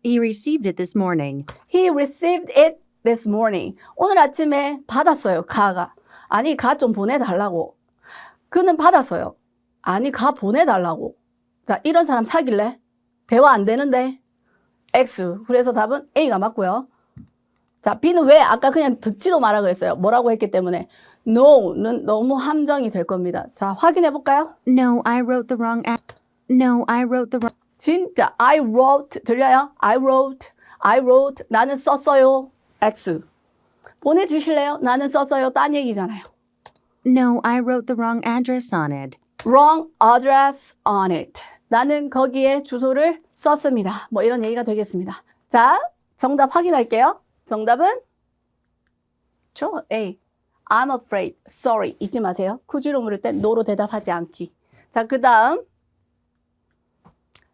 Speaker 4: He received it this morning.
Speaker 1: He received it this morning. 오늘 아침에 받았어요. 가가. 아니, 가 좀 보내달라고. 그는 받았어요. 아니, 가 보내달라고. 자, 이런 사람 사귈래? 대화 안 되는데. X. 그래서 답은 A가 맞고요. 자, B는 왜 아까 그냥 듣지도 마라 그랬어요. 뭐라고 했기 때문에. No는 너무 함정이 될 겁니다. 자, 확인해 볼까요?
Speaker 4: No, I wrote the wrong. No, I wrote the wrong.
Speaker 1: 진짜 I wrote 들려요? I wrote 나는 썼어요. X. 보내주실래요? 나는 썼어요. 딴 얘기잖아요.
Speaker 4: No, I wrote the wrong address on it.
Speaker 1: Wrong address on it. 나는 거기에 주소를 썼습니다. 뭐 이런 얘기가 되겠습니다. 자, 정답 확인할게요. 정답은 A. I'm afraid, sorry 잊지 마세요. 쿠주로 물을 땐 no로 대답하지 않기. 자, 그 다음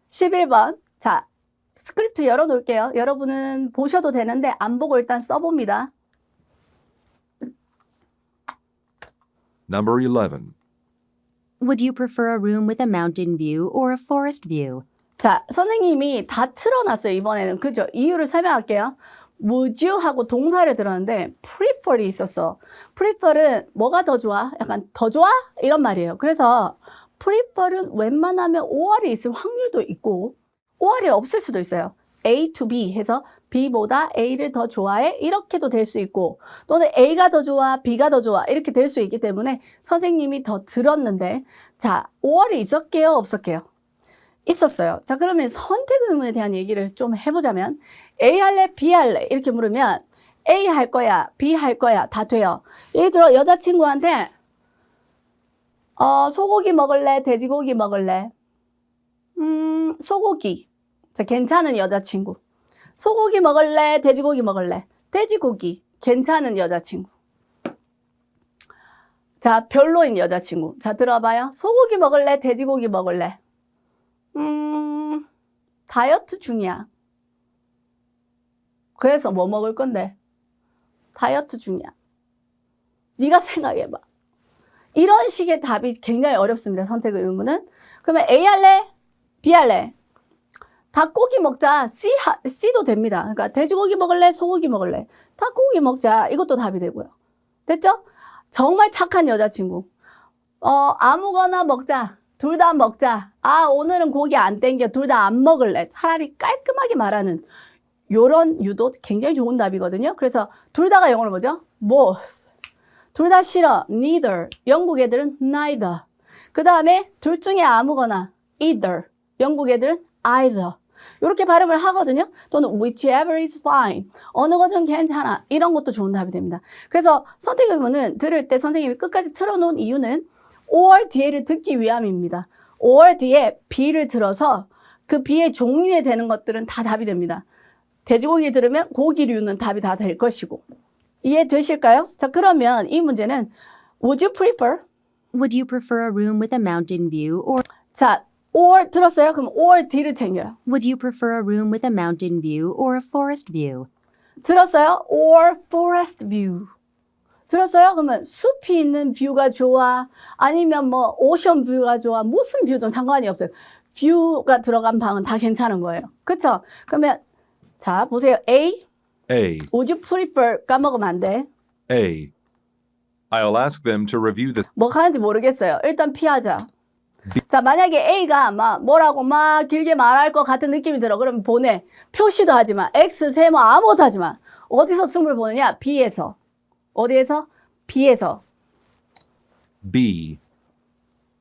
Speaker 1: 11번. 자, 스크립트 열어놓을게요. 여러분은 보셔도 되는데 안 보고 일단 써봅니다.
Speaker 2: Number 11.
Speaker 4: Would you prefer a room with a mountain view or a forest view?
Speaker 1: 자, 선생님이 다 틀어놨어요, 이번에는. 그죠? 이유를 설명할게요. would you 하고 동사를 들었는데 prefer이 있었어. prefer은 뭐가 더 좋아? 약간 더 좋아? 이런 말이에요. 그래서 prefer은 웬만하면 OR이 있을 확률도 있고 OR이 없을 수도 있어요. A to B 해서 B보다 A를 더 좋아해? 이렇게도 될 수 있고 또는 A가 더 좋아, B가 더 좋아 이렇게 될 수 있기 때문에 선생님이 더 들었는데 자, OR이 있었게요? 없었게요? 있었어요. 자, 그러면 선택 의문에 대한 얘기를 좀 해보자면 A 할래? B 할래? 이렇게 물으면 A 할 거야, B 할 거야 다 돼요. 예를 들어 여자친구한테 소고기 먹을래? 돼지고기 먹을래? 소고기. 자, 괜찮은 여자친구. 소고기 먹을래? 돼지고기 먹을래? 돼지고기. 괜찮은 여자친구. 자, 별로인 여자친구. 자, 들어봐요. 소고기 먹을래? 돼지고기 먹을래? 다이어트 중이야. 그래서 뭐 먹을 건데? 다이어트 중이야. 네가 생각해봐. 이런 식의 답이 굉장히 어렵습니다. 선택 의무는. 그러면 A 할래? B 할래? 닭고기 먹자. C도 됩니다. 그러니까 돼지고기 먹을래? 소고기 먹을래? 닭고기 먹자. 이것도 답이 되고요. 됐죠? 정말 착한 여자친구. 아무거나 먹자. 둘 다 먹자. 아, 오늘은 고기 안 땡겨. 둘 다 안 먹을래. 차라리 깔끔하게 말하는 요런 유도 굉장히 좋은 답이거든요. 그래서 둘 다가 영어로 뭐죠? both. 둘 다 싫어. neither. 영국 애들은 neither. 그 다음에 둘 중에 아무거나 either. 영국 애들은 either. 이렇게 발음을 하거든요. 또는 whichever is fine. 어느 것은 괜찮아. 이런 것도 좋은 답이 됩니다. 그래서 선택 의무는 들을 때 선생님이 끝까지 틀어놓은 이유는 or 뒤에를 듣기 위함입니다. or 뒤에 B를 들어서 그 B의 종류에 되는 것들은 다 답이 됩니다. 돼지고기 들으면 고기류는 답이 다 될 것이고. 이해되실까요? 자, 그러면 이 문제는 would you prefer?
Speaker 4: Would you prefer a room with a mountain view or
Speaker 1: 자, or 들었어요? 그럼 or D를 챙겨요.
Speaker 4: would you prefer a room with a mountain view or a forest view?
Speaker 1: 들었어요? or forest view. 들었어요? 그러면 숲이 있는 뷰가 좋아? 아니면 뭐 오션 뷰가 좋아? 무슨 뷰든 상관이 없어요. 뷰가 들어간 방은 다 괜찮은 거예요. 그렇죠? 그러면 자, 보세요. A.
Speaker 2: A.
Speaker 1: Would you prefer 까먹으면 안 돼.
Speaker 2: A. I'll ask them to review the
Speaker 1: 뭐 하는지 모르겠어요. 일단 피하자. 자, 만약에 A가 막 뭐라고 막 길게 말할 것 같은 느낌이 들어. 그러면 보내. 표시도 하지 마. X, 세모 아무것도 하지 마. 어디서 승부를 보느냐? B에서. 어디에서? B에서.
Speaker 2: B.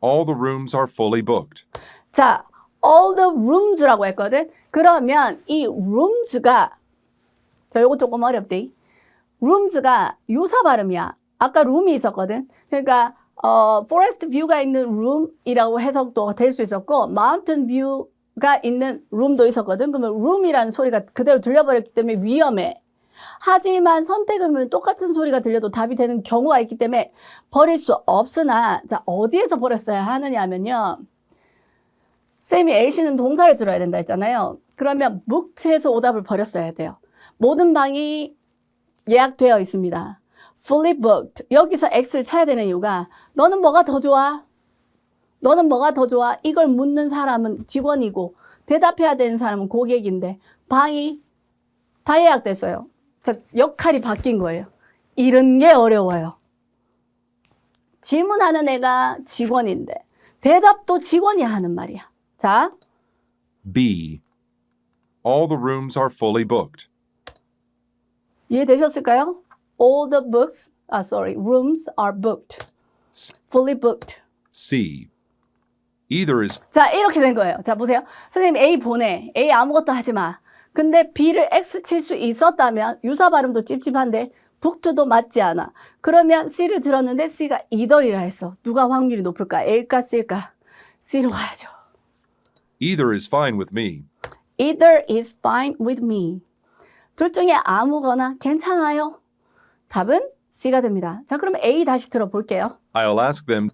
Speaker 2: All the rooms are fully booked.
Speaker 1: 자, all the rooms라고 했거든. 그러면 이 rooms가 자, 요거 조금 어렵대. rooms가 유사 발음이야. 아까 room이 있었거든. 그러니까 forest view가 있는 room이라고 해석도 될 수 있었고 mountain view가 있는 room도 있었거든. 그러면 room이라는 소리가 그대로 들려버렸기 때문에 위험해. 하지만 선택은 똑같은 소리가 들려도 답이 되는 경우가 있기 때문에 버릴 수 없으나 자, 어디에서 버렸어야 하느냐 하면요. 쌤이 LC는 동사를 들어야 된다 했잖아요. 그러면 booked에서 오답을 버렸어야 돼요. 모든 방이 예약되어 있습니다. fully booked. 여기서 X를 쳐야 되는 이유가 너는 뭐가 더 좋아? 너는 뭐가 더 좋아? 이걸 묻는 사람은 직원이고 대답해야 되는 사람은 고객인데 방이 다 예약됐어요. 자, 역할이 바뀐 거예요. 이런 게 어려워요. 질문하는 애가 직원인데 대답도 직원이 하는 말이야. 자,
Speaker 2: B. All the rooms are fully booked.
Speaker 1: 이해되셨을까요? All the rooms are booked. fully booked.
Speaker 2: C. Either is
Speaker 1: 자, 이렇게 된 거예요. 자, 보세요. 선생님 A 보내. A 아무것도 하지 마. 근데 B를 X 칠 수 있었다면 유사 발음도 찝찝한데 booked도 맞지 않아. 그러면 C를 들었는데 C가 either이라 했어. 누가 확률이 높을까? A일까 C일까? C로 가야죠.
Speaker 2: either is fine with me.
Speaker 1: Either is fine with me. 둘 중에 아무거나 괜찮아요. 답은 C가 됩니다. 자, 그럼 A 다시 들어볼게요.
Speaker 2: I'll ask them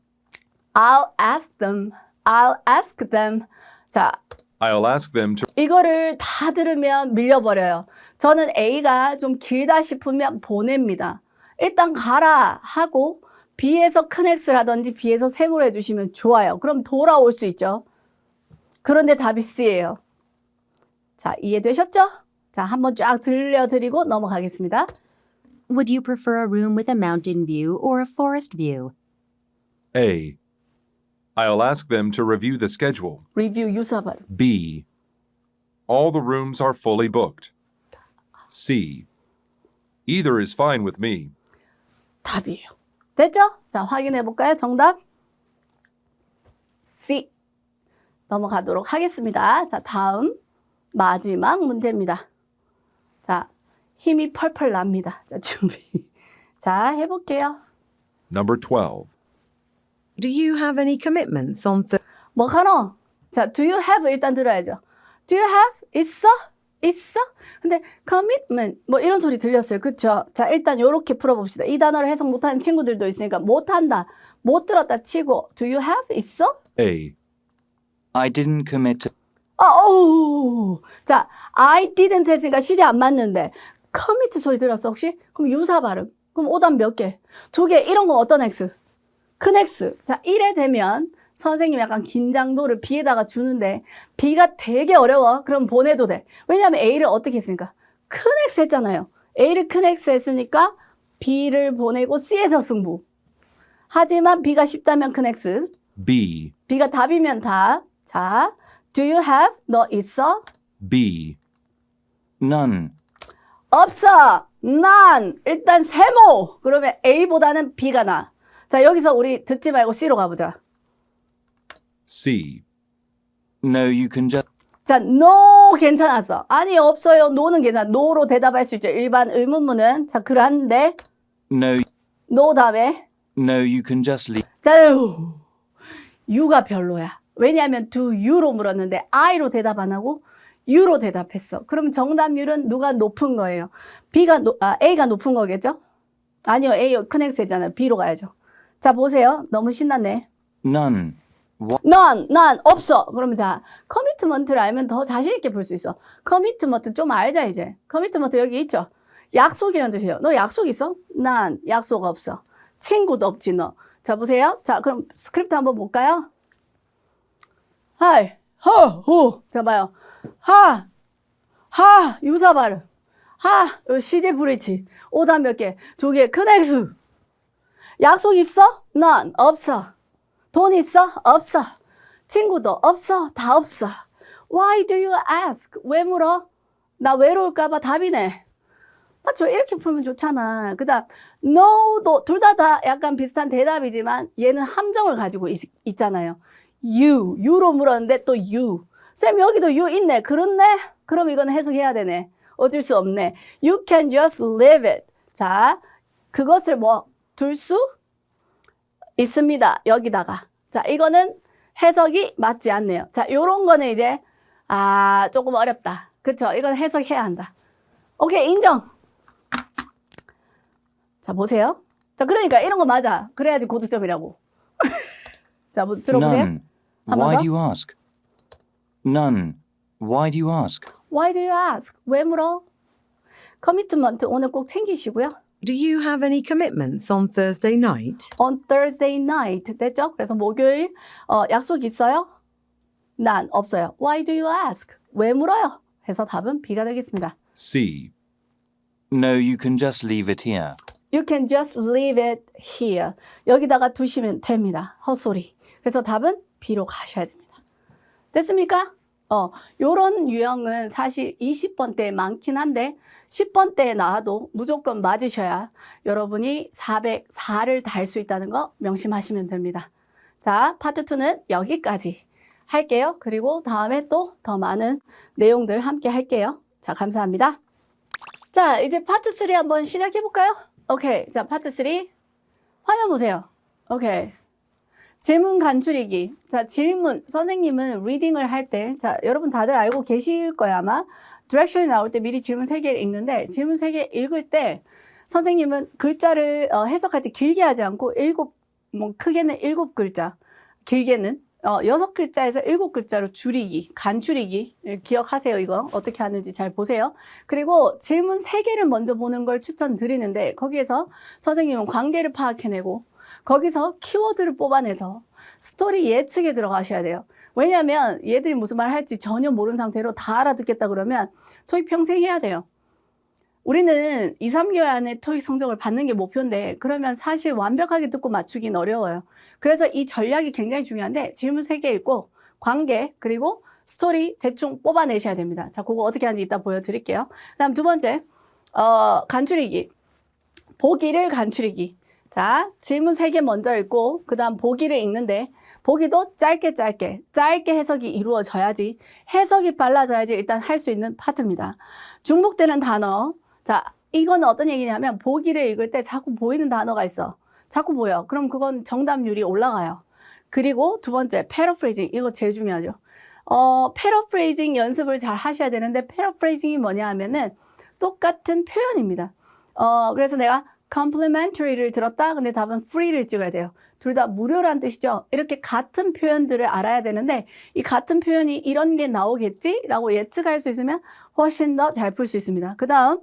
Speaker 1: I'll ask them. I'll ask them. 자,
Speaker 2: I'll ask them to
Speaker 1: 이거를 다 들으면 밀려버려요. 저는 A가 좀 길다 싶으면 보냅니다. 일단 가라 하고 B에서 큰 X를 하든지 B에서 세모를 해주시면 좋아요. 그럼 돌아올 수 있죠. 그런데 답이 C예요. 자, 이해되셨죠? 자, 한번 쫙 들려드리고 넘어가겠습니다.
Speaker 4: Would you prefer a room with a mountain view or a forest view?
Speaker 2: A. I'll ask them to review the schedule.
Speaker 1: 리뷰 유사 발음.
Speaker 2: B. All the rooms are fully booked. C. Either is fine with me.
Speaker 1: 답이에요. 됐죠? 자, 확인해 볼까요? 정답 C. 넘어가도록 하겠습니다. 자, 다음 마지막 문제입니다. 자, 힘이 펄펄 납니다. 자, 준비. 자, 해볼게요.
Speaker 2: Number 12.
Speaker 3: Do you have any commitments on
Speaker 1: 뭐 하노? 자, do you have 일단 들어야죠. do you have? 있어? 있어? 근데 commitment 뭐 이런 소리 들렸어요. 그쵸? 자, 일단 요렇게 풀어봅시다. 이 단어를 해석 못하는 친구들도 있으니까 못한다, 못 들었다 치고 do you have? 있어?
Speaker 2: A.
Speaker 5: I didn't commit to.
Speaker 1: 자, I didn't 했으니까 시제 안 맞는데 커미트 소리 들었어 혹시? 그럼 유사 발음. 그럼 오답 몇 개? 2개. 이런 건 어떤 X? 큰 X. 자, 1에 되면 선생님이 약간 긴장도를 B에다가 주는데 B가 되게 어려워. 그럼 보내도 돼. 왜냐하면 A를 어떻게 했으니까? 큰 X 했잖아요. A를 큰 X 했으니까 B를 보내고 C에서 승부. 하지만 B가 쉽다면 큰 X.
Speaker 2: B,
Speaker 1: B가 답이면 답. 자, do you have? 너 있어?
Speaker 2: B,
Speaker 5: None.
Speaker 1: 없어. none. 일단 세모. 그러면 A보다는 B가 나. 자, 여기서 우리 듣지 말고 C로 가보자.
Speaker 2: C,
Speaker 5: No, you can just.
Speaker 1: 자, no 괜찮았어. 아니, 없어요. no는 괜찮아. no로 대답할 수 있죠. 일반 의문문은. 자, 그런데
Speaker 5: No,
Speaker 1: no 다음에
Speaker 5: no, you can just leave.
Speaker 1: 자, you가 별로야. 왜냐하면 do you로 물었는데 I로 대답 안 하고 U로 대답했어. 그럼 정답률은 누가 높은 거예요? A가 높은 거겠죠? 아니요, A 큰 X 했잖아요. B로 가야죠. 자, 보세요. 너무 신났네.
Speaker 5: None.
Speaker 1: none, 없어. 그러면 자, 커미트먼트를 알면 더 자신 있게 볼 수 있어. 커미트먼트 좀 알자, 이제. 커미트먼트 여기 있죠? 약속이라는 뜻이에요. 너 약속 있어? none, 약속 없어. 친구도 없지, 너. 자, 보세요. 자, 그럼 스크립트 한번 볼까요? 하이, 호. 자, 봐요. 하, 유사 발음. 시제 브리치. 오답 몇 개? 2개. 큰 X. 약속 있어? none, 없어. 돈 있어? 없어. 친구도 없어? 다 없어. Why do you ask? 왜 물어? 나 외로울까봐 답이네. 맞죠? 이렇게 풀면 좋잖아. 그 다음 no도 둘 다 약간 비슷한 대답이지만 얘는 함정을 가지고 있잖아요. you로 물었는데 또 you. 쌤 여기도 you 있네. 그렇네? 그럼 이건 해석해야 되네. 어쩔 수 없네. You can just leave it. 자, 그것을 둘 수 있습니다. 여기다가. 자, 이거는 해석이 맞지 않네요. 자, 요런 거는 이제 조금 어렵다. 그쵸? 이건 해석해야 한다. 오케이, 인정. 자, 보세요. 자, 그러니까 이런 거 맞아. 그래야지 고득점이라고. 자, 들어보세요.
Speaker 5: None.
Speaker 1: 한 번
Speaker 5: Why
Speaker 1: 더.
Speaker 5: do you ask? None. Why do you ask?
Speaker 1: Why do you ask? 왜 물어? 커미트먼트 오늘 꼭 챙기시고요.
Speaker 3: Do you have any commitments on Thursday night?
Speaker 1: On Thursday night 됐죠? 그래서 목요일 약속 있어요? 난 없어요. Why do you ask? 왜 물어요? 해서 답은 B가 되겠습니다.
Speaker 2: C,
Speaker 5: No, you can just leave it here.
Speaker 1: You can just leave it here. 여기다가 두시면 됩니다. 헛소리. 그래서 답은 B로 가셔야 됩니다. 됐습니까? 요런 유형은 사실 20번 때 많긴 한데 10번 때에 나와도 무조건 맞으셔야 여러분이 404를 달 수 있다는 거 명심하시면 됩니다. 자, 파트 2는 여기까지 할게요. 그리고 다음에 또 더 많은 내용들 함께 할게요. 자, 감사합니다. 자, 이제 파트 3 한번 시작해 볼까요? 오케이. 자, 파트 3 화면 보세요. 오케이. 질문 간추리기. 자, 질문. 선생님은 리딩을 할 때, 자, 여러분 다들 알고 계실 거예요, 아마. 디렉션이 나올 때 미리 질문 3개를 읽는데, 질문 3개 읽을 때, 선생님은 글자를 해석할 때 길게 하지 않고, 크게는 7글자, 길게는 6글자에서 7글자로 줄이기, 간추리기. 기억하세요, 이거. 어떻게 하는지 잘 보세요. 그리고 질문 3개를 먼저 보는 걸 추천드리는데, 거기에서 선생님은 관계를 파악해내고, 거기서 키워드를 뽑아내서 스토리 예측에 들어가셔야 돼요. 왜냐하면 얘들이 무슨 말 할지 전혀 모르는 상태로 다 알아듣겠다 그러면 토익 평생 해야 돼요. 우리는 2, 3개월 안에 토익 성적을 받는 게 목표인데 그러면 사실 완벽하게 듣고 맞추기는 어려워요. 그래서 이 전략이 굉장히 중요한데 질문 3개 읽고 관계 그리고 스토리 대충 뽑아내셔야 됩니다. 자, 그거 어떻게 하는지 이따 보여드릴게요. 다음 두 번째, 간추리기. 보기를 간추리기. 자, 질문 3개 먼저 읽고 그 다음 보기를 읽는데 보기도 짧게 해석이 이루어져야지 해석이 빨라져야지 일단 할 수 있는 파트입니다. 중복되는 단어. 자, 이건 어떤 얘기냐면 보기를 읽을 때 자꾸 보이는 단어가 있어. 자꾸 보여. 그럼 그건 정답률이 올라가요. 그리고 두 번째, 패러프레이징. 이거 제일 중요하죠. 패러프레이징 연습을 잘 하셔야 되는데 패러프레이징이 뭐냐 하면은 똑같은 표현입니다. 그래서 내가 complimentary를 들었다. 근데 답은 free를 찍어야 돼요. 둘 다 무료란 뜻이죠. 이렇게 같은 표현들을 알아야 되는데 이 같은 표현이 이런 게 나오겠지? 라고 예측할 수 있으면 훨씬 더 잘 풀 수 있습니다. 그 다음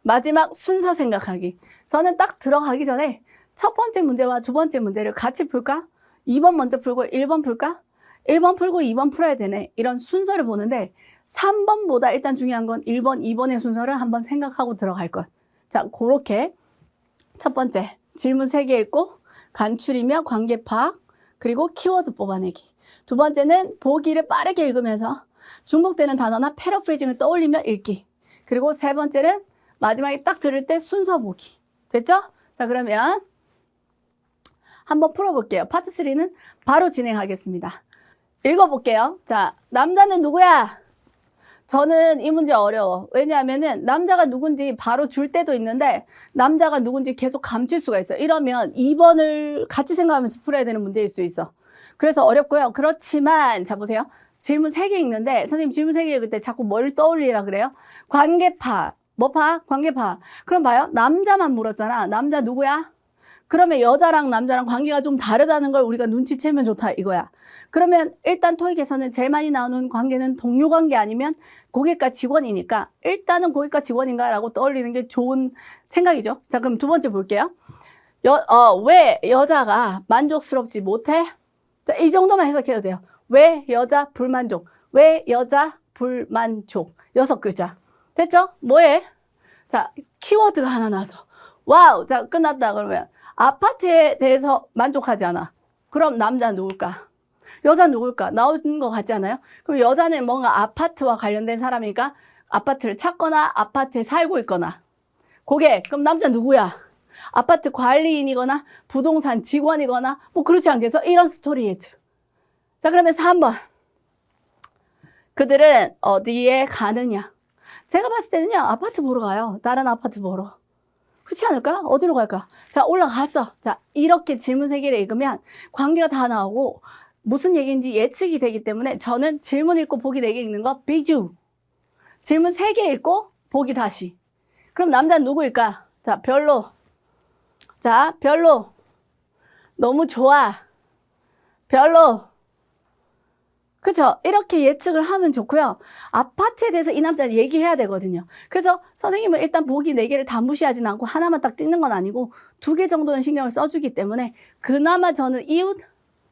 Speaker 1: 마지막 순서 생각하기. 저는 딱 들어가기 전에 첫 번째 문제와 두 번째 문제를 같이 풀까? 2번 먼저 풀고 1번 풀까? 1번 풀고 2번 풀어야 되네. 이런 순서를 보는데 3번보다 일단 중요한 건 1번, 2번의 순서를 한번 생각하고 들어갈 것. 자, 그렇게 첫 번째 질문 3개 읽고 간추리며 관계 파악 그리고 키워드 뽑아내기. 두 번째는 보기를 빠르게 읽으면서 중복되는 단어나 패러프레이징을 떠올리며 읽기. 그리고 세 번째는 마지막에 딱 들을 때 순서 보기. 됐죠? 자, 그러면 한번 풀어볼게요. 파트 3는 바로 진행하겠습니다. 읽어볼게요. 자, 남자는 누구야? 저는 이 문제 어려워. 왜냐하면은 남자가 누군지 바로 줄 때도 있는데 남자가 누군지 계속 감출 수가 있어요. 이러면 2번을 같이 생각하면서 풀어야 되는 문제일 수 있어. 그래서 어렵고요. 그렇지만 자 보세요. 질문 3개 읽는데 선생님 질문 3개 읽을 때 자꾸 뭘 떠올리라 그래요? 관계파. 뭐 파? 관계파. 그럼 봐요. 남자만 물었잖아. 남자 누구야? 그러면 여자랑 남자랑 관계가 좀 다르다는 걸 우리가 눈치채면 좋다 이거야. 그러면 일단 토익에서는 제일 많이 나오는 관계는 동료 관계 아니면 고객과 직원이니까 일단은 고객과 직원인가라고 떠올리는 게 좋은 생각이죠. 자, 그럼 두 번째 볼게요. 왜 여자가 만족스럽지 못해? 자, 이 정도만 해석해도 돼요. 왜 여자 불만족? 왜 여자 불만족? 6글자. 됐죠? 뭐해? 자, 키워드가 하나 나와서. 와우! 자, 끝났다. 그러면 아파트에 대해서 만족하지 않아. 그럼 남자 누굴까? 여자 누굴까? 나온 것 같지 않아요? 그럼 여자는 뭔가 아파트와 관련된 사람이니까 아파트를 찾거나 아파트에 살고 있거나. 고객, 그럼 남자 누구야? 아파트 관리인이거나 부동산 직원이거나 뭐 그렇지 않겠어? 이런 스토리겠죠. 자, 그러면 3번. 그들은 어디에 가느냐? 제가 봤을 때는요, 아파트 보러 가요. 다른 아파트 보러. 그렇지 않을까? 어디로 갈까? 자, 올라갔어. 자, 이렇게 질문 3개를 읽으면 관계가 다 나오고 무슨 얘기인지 예측이 되기 때문에 저는 질문 읽고 보기 4개 읽는 거 비주. 질문 3개 읽고 보기 다시. 그럼 남자는 누구일까? 자, 별로. 자, 별로. 너무 좋아. 별로. 그쵸? 이렇게 예측을 하면 좋고요. 아파트에 대해서 이 남자는 얘기해야 되거든요. 그래서 선생님은 일단 보기 4개를 다 무시하진 않고 하나만 딱 찍는 건 아니고 2개 정도는 신경을 써주기 때문에 그나마 저는 이웃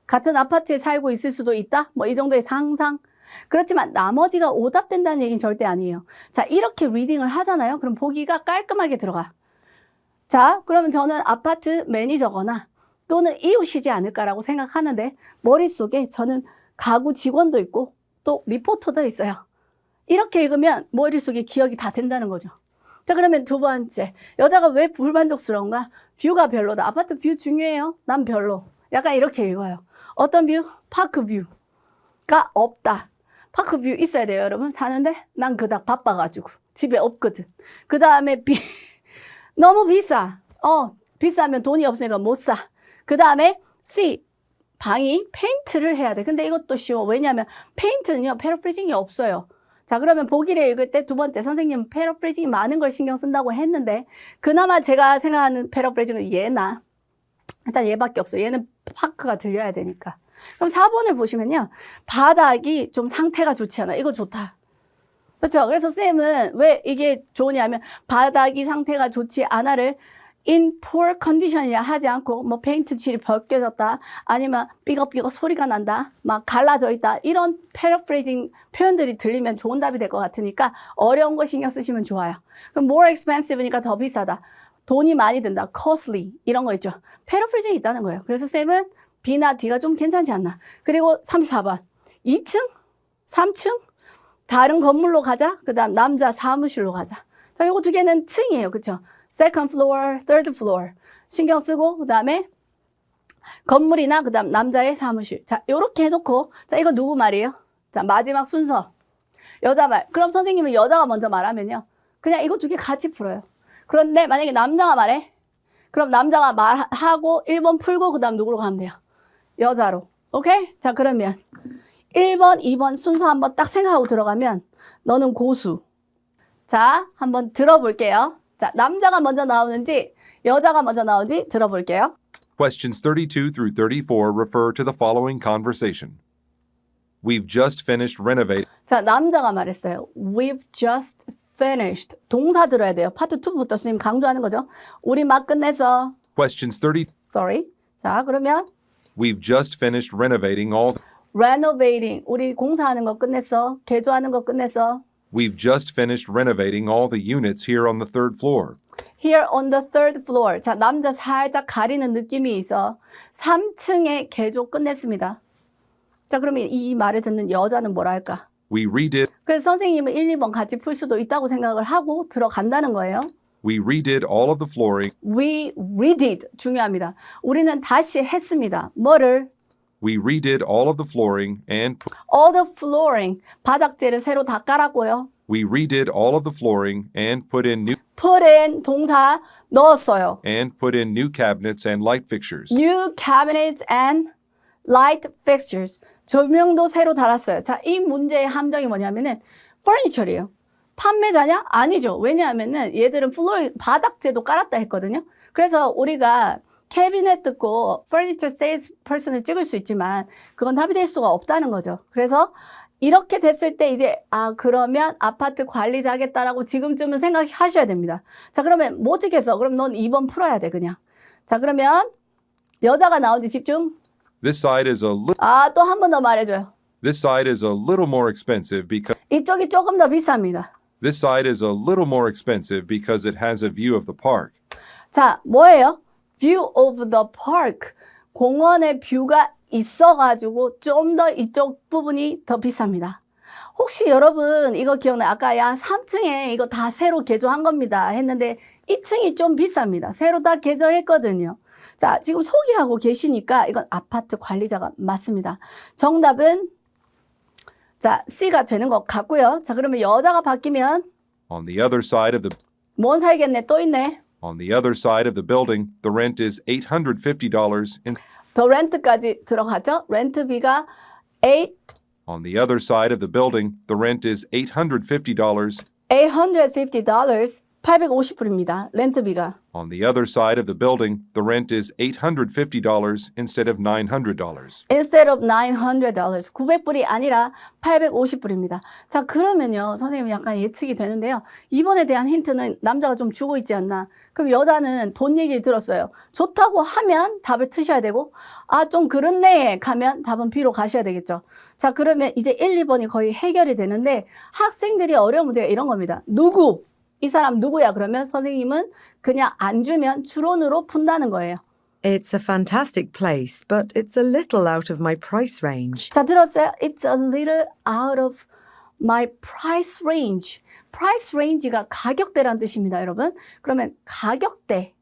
Speaker 1: 같은 아파트에 살고 있을 수도 있다. 뭐 이 정도의 상상. 그렇지만 나머지가 오답된다는 얘기는 절대 아니에요. 자, 이렇게 리딩을 하잖아요. 그럼 보기가 깔끔하게 들어가. 자, 그러면 저는 아파트 매니저거나 또는 이웃이지 않을까라고 생각하는데 머릿속에 저는 가구 직원도 있고 또 리포터도 있어요. 이렇게 읽으면 머릿속에 기억이 다 된다는 거죠. 자, 그러면 두 번째. 여자가 왜 불만족스러운가? 뷰가 별로다. 아파트 뷰 중요해요? 난 별로. 약간 이렇게 읽어요. 어떤 뷰? 파크 뷰가 없다. 파크 뷰 있어야 돼요, 여러분. 사는데 난 그닥 바빠가지고 집에 없거든. 그 다음에 너무 비싸. 비싸면 돈이 없으니까 못 사. 그 다음에 C. 방이 페인트를 해야 돼. 근데 이것도 쉬워. 왜냐하면 페인트는요, 패러프레이징이 없어요. 자, 그러면 보기를 읽을 때 두 번째, 선생님은 패러프레이징이 많은 걸 신경 쓴다고 했는데 그나마 제가 생각하는 패러프레이징은 얘나 일단 얘밖에 없어요. 얘는 파크가 들려야 되니까. 그럼 4번을 보시면요. 바닥이 좀 상태가 좋지 않아. 이거 좋다. 그렇죠? 그래서 쌤은 왜 이게 좋으냐면 바닥이 상태가 좋지 않아를 in poor condition이라 하지 않고 뭐 페인트 칠이 벗겨졌다 아니면 삐걱삐걱 소리가 난다 막 갈라져 있다 이런 패러프레이징 표현들이 들리면 좋은 답이 될 것 같으니까 어려운 거 신경 쓰시면 좋아요. 그럼 more expensive니까 더 비싸다. 돈이 많이 든다. costly 이런 거 있죠. 패러프레이징이 있다는 거예요. 그래서 쌤은 B나 D가 좀 괜찮지 않나. 그리고 34번 2층? 3층? 다른 건물로 가자. 그 다음 남자 사무실로 가자. 자, 요거 두 개는 층이에요. 그렇죠? second floor, third floor 신경 쓰고 그 다음에 건물이나 그 다음 남자의 사무실. 자, 요렇게 해놓고 자, 이거 누구 말이에요? 자, 마지막 순서 여자 말. 그럼 선생님은 여자가 먼저 말하면요 그냥 이거 두 개 같이 풀어요. 그런데 만약에 남자가 말해 그럼 남자가 말하고 1번 풀고 그 다음 누구로 가면 돼요? 여자로. 오케이? 자, 그러면 1번, 2번 순서 한번 딱 생각하고 들어가면 너는 고수. 자, 한번 들어볼게요. 자, 남자가 먼저 나오는지 여자가 먼저 나오는지 들어볼게요.
Speaker 2: Questions 32 through 34 refer to the following conversation. We've just finished renovating.
Speaker 1: 자, 남자가 말했어요. We've just finished. 동사 들어야 돼요. 파트 2부터 선생님 강조하는 거죠. 우리 막 끝내서.
Speaker 2: Questions 30.
Speaker 1: Sorry. 자, 그러면
Speaker 2: We've just finished renovating all the,
Speaker 1: renovating. 우리 공사하는 거 끝냈어. 개조하는 거 끝냈어.
Speaker 2: We've just finished renovating all the units here on the third floor.
Speaker 1: Here on the third floor. 자, 남자 살짝 가리는 느낌이 있어. 3층에 개조 끝냈습니다. 자, 그러면 이 말을 듣는 여자는 뭐라 할까?
Speaker 2: We redid
Speaker 1: 그래서 선생님은 1, 2번 같이 풀 수도 있다고 생각을 하고 들어간다는 거예요.
Speaker 2: We redid all of the flooring.
Speaker 1: We redid. 중요합니다. 우리는 다시 했습니다. 뭐를?
Speaker 2: We redid all of the flooring and put,
Speaker 1: All the flooring. 바닥재를 새로 다 깔았고요.
Speaker 2: we redid all of the flooring and put in
Speaker 1: Put in 동사 넣었어요.
Speaker 2: new cabinets and light fixtures.
Speaker 1: New cabinets and light fixtures. 조명도 새로 달았어요. 자, 이 문제의 함정이 뭐냐면은 furniture이에요. 판매자냐? 아니죠. 왜냐하면은 얘들은 플로어 바닥재도 깔았다 했거든요. 그래서 우리가 캐비넷 듣고 furniture sales person을 찍을 수 있지만 그건 답이 될 수가 없다는 거죠. 그래서 이렇게 됐을 때 이제 그러면 아파트 관리자겠다라고 지금쯤은 생각하셔야 됩니다. 자, 그러면 못 찍겠어. 그럼 넌 2번 풀어야 돼 그냥. 자, 그러면 여자가 나온지 집중.
Speaker 2: This side is a
Speaker 1: 또 한 번 더 말해줘요.
Speaker 2: this side is a little more expensive because
Speaker 1: 이쪽이 조금 더 비쌉니다.
Speaker 2: this side is a little more expensive because it has a view of the park.
Speaker 1: 자, 뭐예요? View of the park. 공원의 뷰가 있어가지고 좀 더 이쪽 부분이 더 비쌉니다. 혹시 여러분 이거 기억나요? 아까 3층에 이거 다 새로 개조한 겁니다 했는데 2층이 좀 비쌉니다. 새로 다 개조했거든요. 자, 지금 소개하고 계시니까 이건 아파트 관리자가 맞습니다. 정답은 자, C가 되는 것 같고요. 자, 그러면 여자가 바뀌면
Speaker 2: On the other side of the
Speaker 1: 뭔 살겠네. 또 있네.
Speaker 2: On the other side of the building, the rent is $850 and
Speaker 1: 더 렌트까지 들어가죠. 렌트비가 8
Speaker 2: on the other side of the building, the rent is $850.
Speaker 1: $850, 850불입니다. 렌트비가.
Speaker 2: On the other side of the building, the rent is $850 instead of $900.
Speaker 1: Instead of $900, 900불이 아니라 850불입니다. 자, 그러면요. 선생님이 약간 예측이 되는데요. 이번에 대한 힌트는 남자가 좀 주고 있지 않나. 그럼 여자는 돈 얘기를 들었어요. 좋다고 하면 답을 트셔야 되고 좀 그렇네 가면 답은 B로 가셔야 되겠죠. 자, 그러면 이제 1, 2번이 거의 해결이 되는데 학생들이 어려운 문제가 이런 겁니다. 누구? 이 사람 누구야? 그러면 선생님은 그냥 안 주면 추론으로 푼다는 거예요.
Speaker 3: It's a fantastic place, but it's a little out of my price range.
Speaker 1: 자, 들었어요? It's a little out of my price range. price range가 가격대란 뜻입니다, 여러분. 그러면 가격대에서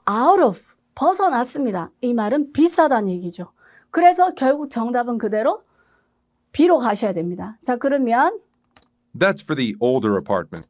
Speaker 1: out of 벗어났습니다. 이 말은 비싸다는 얘기죠. 그래서 결국 정답은 그대로 B로 가셔야 됩니다. 자, 그러면
Speaker 2: That's for the older apartment.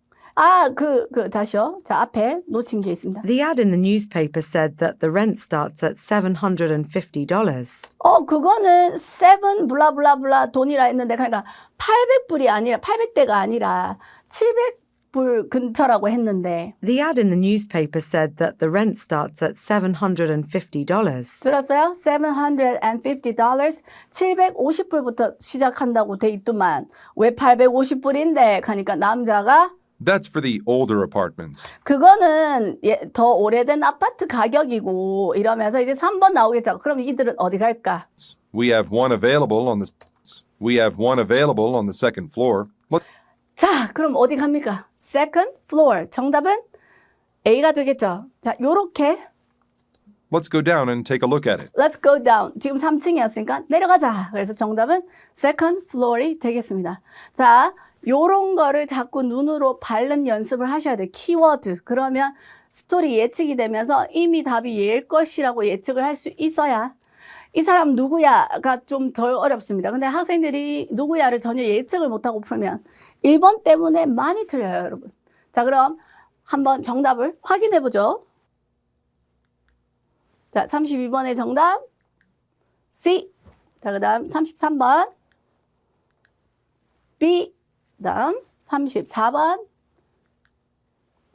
Speaker 1: 다시요. 자, 앞에 놓친 게 있습니다.
Speaker 3: The ad in the newspaper said that the rent starts at $750.
Speaker 1: 그거는 7 블라블라블라 돈이라 했는데 그러니까 800불이 아니라 800대가 아니라 700불 근처라고 했는데
Speaker 3: The ad in the newspaper said that the rent starts at $750.
Speaker 1: 들었어요? $750 750불부터 시작한다고 돼 있더만 왜 850불인데 하니까 남자가
Speaker 2: That's for the older apartments.
Speaker 1: 그거는 더 오래된 아파트 가격이고 이러면서 이제 3번 나오겠죠. 그럼 이들은 어디 갈까?
Speaker 2: We have one available on the second floor.
Speaker 1: 자, 그럼 어디 갑니까? Second floor. 정답은 A가 되겠죠. 자, 요렇게
Speaker 2: Let's go down and take a look at it.
Speaker 1: Let's go down. 지금 3층이었으니까 내려가자. 그래서 정답은 second floor이 되겠습니다. 자, 요런 거를 자꾸 눈으로 밟는 연습을 하셔야 돼요. 키워드. 그러면 스토리 예측이 되면서 이미 답이 얘일 것이라고 예측을 할 수 있어야 이 사람 누구야가 좀 덜 어렵습니다. 근데 학생들이 누구야를 전혀 예측을 못하고 풀면 1번 때문에 많이 틀려요, 여러분. 자, 그럼 한번 정답을 확인해 보죠. 자, 32번의 정답 C. 자, 그 다음 33번 B. 그 다음 34번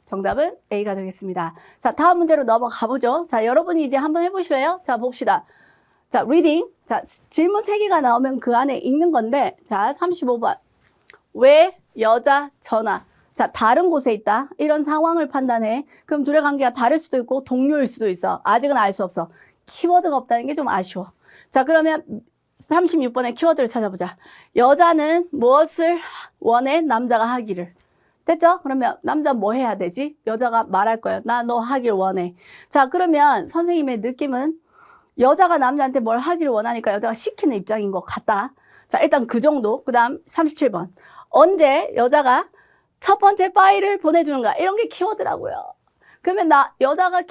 Speaker 1: 정답은 A가 되겠습니다. 자, 다음 문제로 넘어가 보죠. 자, 여러분이 이제 한번 해보실래요? 자, 봅시다. 자, reading. 자, 질문 3개가 나오면 그 안에 읽는 건데 자, 35번 왜 여자 전화 자, 다른 곳에 있다. 이런 상황을 판단해. 그럼 둘의 관계가 다를 수도 있고 동료일 수도 있어. 아직은 알 수 없어. 키워드가 없다는 게 좀 아쉬워. 자, 그러면 36번의 키워드를 찾아보자. 여자는 무엇을 원해? 남자가 하기를. 됐죠? 그러면 남자 뭐 해야 되지? 여자가 말할 거예요. 나 너 하길 원해. 자, 그러면 선생님의 느낌은 여자가 남자한테 뭘 하기를 원하니까 여자가 시키는 입장인 것 같다. 자, 일단 그 정도. 그 다음 37번. 언제 여자가 첫 번째 파일을 보내주는가? 이런 게 키워드라고요. 그러면 여자가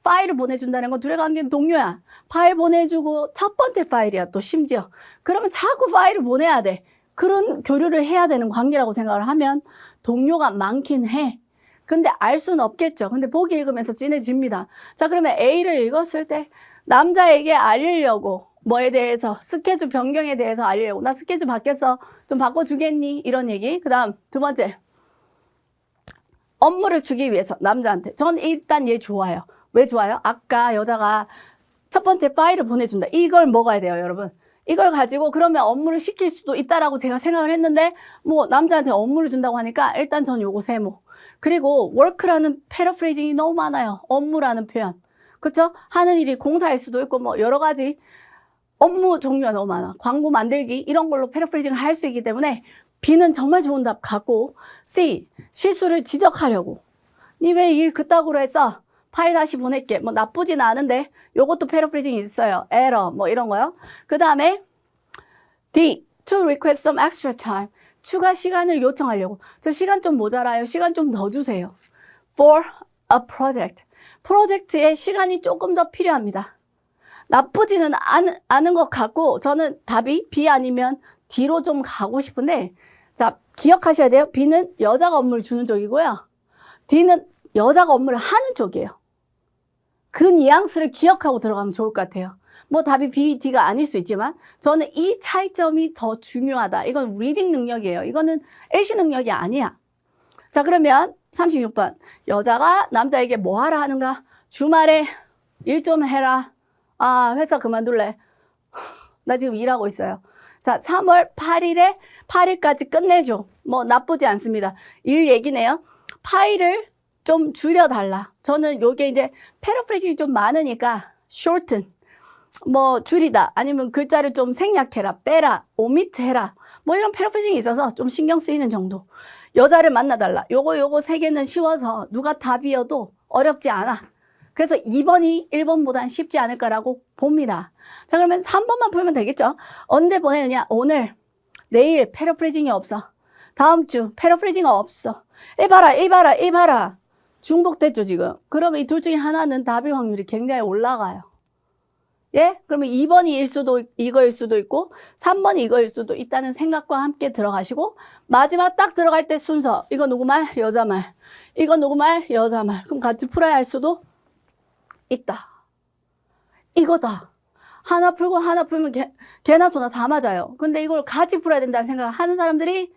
Speaker 1: 파일을 보내준다는 건 둘의 관계는 동료야. 파일 보내주고 첫 번째 파일이야, 또 심지어. 그러면 자꾸 파일을 보내야 돼. 그런 교류를 해야 되는 관계라고 생각을 하면 동료가 많긴 해. 근데 알 수는 없겠죠. 근데 보기 읽으면서 진해집니다. 자, 그러면 A를 읽었을 때 남자에게 알리려고 뭐에 대해서 스케줄 변경에 대해서 알리려고 나 스케줄 바뀌었어. 좀 바꿔주겠니? 이런 얘기. 그 다음 두 번째. 업무를 주기 위해서 남자한테. 전 일단 얘 좋아요. 왜 좋아요? 아까 여자가 첫 번째 파일을 보내준다. 이걸 먹어야 돼요, 여러분. 이걸 가지고 그러면 업무를 시킬 수도 있다라고 제가 생각을 했는데 뭐 남자한테 업무를 준다고 하니까 일단 전 요거 세모. 그리고 work라는 패러프레이징이 너무 많아요. 업무라는 표현. 그렇죠? 하는 일이 공사일 수도 있고 뭐 여러 가지 업무 종류가 너무 많아. 광고 만들기 이런 걸로 패러프레이징을 할 수 있기 때문에 B는 정말 좋은 답 같고 C, 실수를 지적하려고. 니 왜 일 그따구로 했어? 파일 다시 보낼게. 뭐 나쁘진 않은데 요것도 패러프레이징이 있어요. 에러 뭐 이런 거요. 그 다음에 D, to request some extra time. 추가 시간을 요청하려고. 저 시간 좀 모자라요. 시간 좀 더 주세요. For a project. 프로젝트에 시간이 조금 더 필요합니다. 나쁘지는 않은 것 같고 저는 답이 B 아니면 D로 좀 가고 싶은데 자, 기억하셔야 돼요. B는 여자가 업무를 주는 쪽이고요. D는 여자가 업무를 하는 쪽이에요. 그 뉘앙스를 기억하고 들어가면 좋을 것 같아요. 뭐 답이 B, D가 아닐 수 있지만 저는 이 차이점이 더 중요하다. 이건 리딩 능력이에요. 이거는 LC 능력이 아니야. 자, 그러면 36번. 여자가 남자에게 뭐 하라 하는가? 주말에 일 좀 해라. 아, 회사 그만둘래. 나 지금 일하고 있어요. 자, 3월 8일까지 끝내줘. 뭐 나쁘지 않습니다. 일 얘기네요. 파일을 좀 줄여달라. 저는 요게 이제 패러프레이징이 좀 많으니까 shorten, 뭐 줄이다. 아니면 글자를 좀 생략해라, 빼라, omit 해라. 뭐 이런 패러프레이징이 있어서 좀 신경 쓰이는 정도. 여자를 만나달라. 요거 세 개는 쉬워서 누가 답이어도 어렵지 않아. 그래서 2번이 1번보단 쉽지 않을까라고 봅니다. 자, 그러면 3번만 풀면 되겠죠? 언제 보내느냐? 오늘, 내일 패러프레이징이 없어. 다음 주 패러프레이징이 없어. 이봐라. 중복됐죠, 지금? 그러면 이 둘 중에 하나는 답일 확률이 굉장히 올라가요. 예? 그러면 2번이 이거일 수도 있고 3번이 이거일 수도 있다는 생각과 함께 들어가시고 마지막 딱 들어갈 때 순서. 이거 누구 말? 여자 말. 이거 누구 말? 여자 말. 그럼 같이 풀어야 할 수도 있다. 이거다. 하나 풀고 하나 풀면 개나 소나 다 맞아요. 근데 이걸 같이 풀어야 된다는 생각을 하는 사람들이